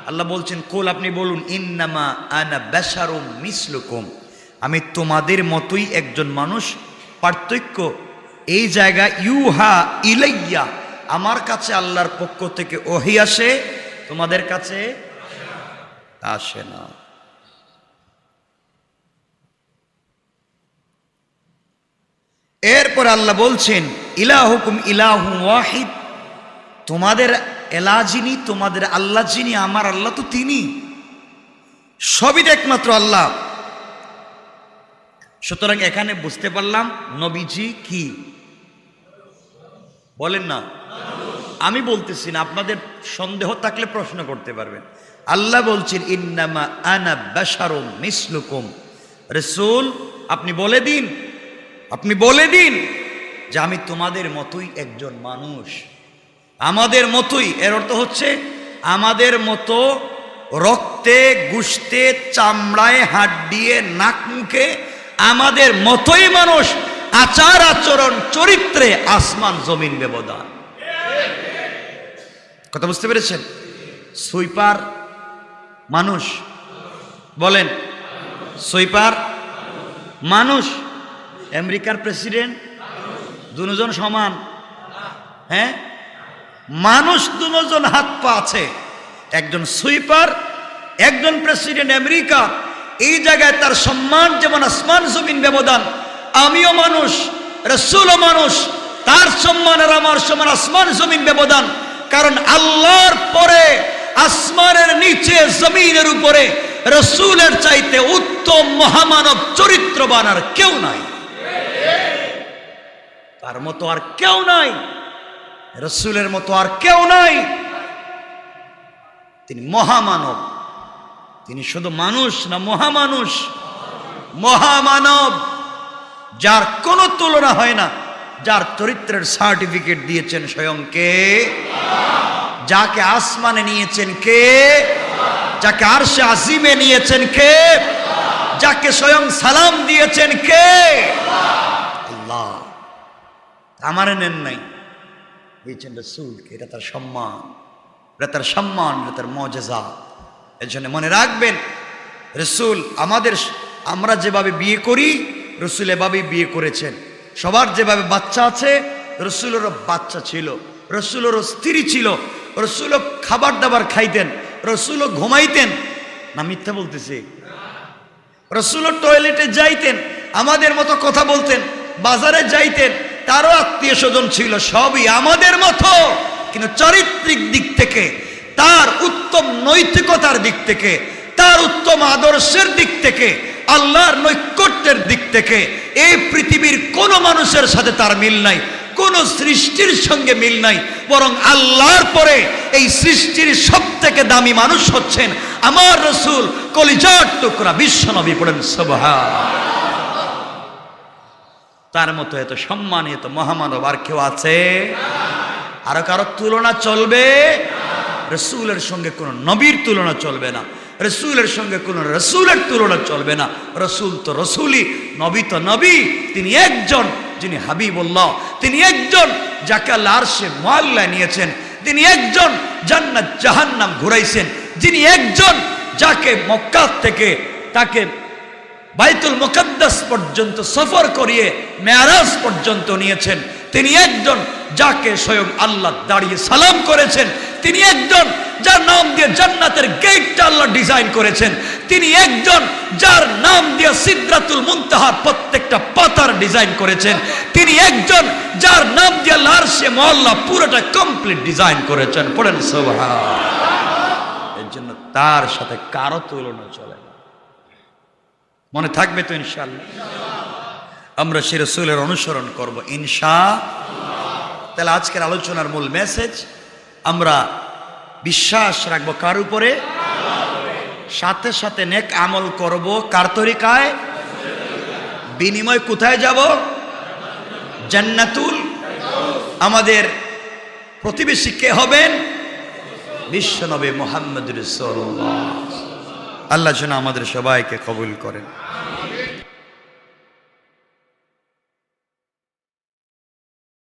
আল্লাহ বলছেন কুল আপনি বলুন, ইন্নামা আনা বাশারুম মিসলুকুম, আমি তোমাদের মতোই একজন মানুষ। পার্থক্য এই জায়গা, ইউহা ইলাইয়া, আমার কাছে আল্লাহর পক্ষ থেকে ওহী আসে, তোমাদের কাছে আসে না। এরপর আল্লাহ বলছেন, ইলাহুকুম ইলাহুন ওয়াহিদ, তোমাদের এলা যিনি, তোমাদের আল্লাহ যিনি, আমার আল্লাহ তো তিনি, সবই একমাত্র আল্লাহ। সুতরাং এখানে বুঝতে পারলাম নবীজি কি বলেন না? আমি বলতেছি না, আপনাদের সন্দেহ থাকলে প্রশ্ন করতে পারবেন। আল্লাহ বলছেন ইন্নামা আনা বাশারুম মিসলুকুম, রাসূল আপনি বলে দিন, আপনি বলে দিন যে আমি তোমাদের মতোই একজন মানুষ। আমাদের মতোই এর অর্থ হচ্ছে আমাদের মতো রক্তে গোশতে চামড়ায় হাড্ডিয়ে নাক মুখে আমাদের মতোই মানুষ, আচার আচরণ চরিত্রে আসমান জমিন ব্যবধান। কথা বুঝতে পেরেছেন? সুইপার মানুষ, বলেন সুইপার মানুষ, আমেরিকার প্রেসিডেন্ট দুজন সমান? হ্যাঁ, মানুষ দুজন হাত পা আছে, একজন সুইপার একজন প্রেসিডেন্ট আমেরিকা। এই জায়গায় তার সম্মান যেমন আসমান জমিন ব্যবধান। আমিও মানুষ, রাসূলও মানুষ, তার সম্মান আর আমার সম্মান আসমান জমিন ব্যবধান। কারণ আল্লাহর পরে আসমানের নিচে জমিনের উপরে রাসূলের চাইতে উত্তম মহামানব চরিত্রবান আর কেউ নাই, তার মতো আর কেউ নাই। রসুলের মতো আর কেউ নাই। তিনি মহামানব। তিনি শুধু মানুষ না, মহামানুষ, মহামানব, যার কোনো তুলনা হয় না, যার চরিত্রের সার্টিফিকেট দিয়েছেন স্বয়ং কে? যাকে আসমানে নিয়েছেন কে? যাকে আরশে আজিমে নিয়েছেন কে? যাকে স্বয়ং সালাম দিয়েছেন কে? আল্লাহ। আমারে নেন নাই, দিয়েছেন রাসূলকে। এটা তার সম্মান, এটা তার সম্মান, এটা তার মুজিজা। এর জন্য মনে রাখবেন, রাসূল আমাদের, আমরা যেভাবে বিয়ে করি রাসূল এভাবেই বিয়ে করেছেন। সবার যেভাবে বাচ্চা আছে, রাসূলেরও বাচ্চা ছিল, রাসূলেরও স্ত্রী ছিল, রাসূলও খাবার দাবার খাইতেন, রাসূলও ঘুমাইতেন। না মিথ্যা বলতেছি? রাসূলও টয়লেটে যাইতেন, আমাদের মতো কথা বলতেন, বাজারে যাইতেন, তারও আত্মীয় স্বজন ছিল, সবই আমাদের মতো। কিন্তু চারিত্রিক দিক থেকে, তার উত্তম নৈতিকতার দিক থেকে, তার উত্তম আদর্শের দিক থেকে, আল্লাহর নৈকট্যের দিক থেকে এই পৃথিবীর কোন মানুষের সাথে তার মিল নাই, কোন সৃষ্টির সঙ্গে মিল নাই। বরং আল্লাহর পরে এই সৃষ্টির সবথেকে দামি মানুষ হচ্ছেন আমার রাসূল, কলিজার টুকরা বিশ্বনবী। পড়েন সুবহানাল্লাহ। তার মতো এত সম্মানিত মহামানব আর কেউ আছে? আর কারো তুলনা চলবে? রাসূলের সঙ্গে কোন নবীর তুলনা চলবে না, রাসূলের সঙ্গে কোন রাসূলের তুলনা চলবে না। রাসূল তো রাসূলই, নবী তো নবী। তিনি একজন যিনি হাবিবুল্লাহ, তিনি একজন যাকে আল্লাহ আরশে মুআল্লায় নিয়েছেন, তিনি একজন জান্নাত জাহান্নাম ঘুরাইছেন, যিনি একজন যাকে মক্কা থেকে তাকে বাইতুল মুকাদ্দাস পর্যন্ত সফর করিয়ে মেরাজ পর্যন্ত নিয়েছেন, তিনি একজন যাকে স্বয়ং আল্লাহ দাঁড়িয়ে সালাম করেছেন, তিনি একজন যার নাম দিয়ে জান্নাতের গেটটা আল্লাহ ডিজাইন করেছেন, তিনি একজন যার নাম দিয়ে সিদরাতুল মুনতাহার প্রত্যেকটা পাতার ডিজাইন করেছেন, তিনি একজন যার নাম দিয়ে আল্লাহ আরশে মুআল্লা পুরোটা কমপ্লিট ডিজাইন করেছেন। পড়েন সুবহানাল্লাহ। এর জন্য তার সাথে কারো তুলনা চলে না। মনে থাকবে তো ইনশাআল্লাহ? আমরা সেই রাসূলের অনুসরণ করব ইনশাআল্লাহ। তাহলে আজকের আলোচনার মূল মেসেজ, আমরা বিশ্বাস রাখবো কার উপরে? সাথে সাথে নেক আমল করব কার তরিকায়? বিনিময় কোথায় যাব? জান্নাতুল। আমাদের প্রতিবেশী কে হবেন? বিশ্বনবী মুহাম্মদ রাসূলুল্লাহ। আল্লাহ যেন আমাদের সবাইকে কবুল করেন।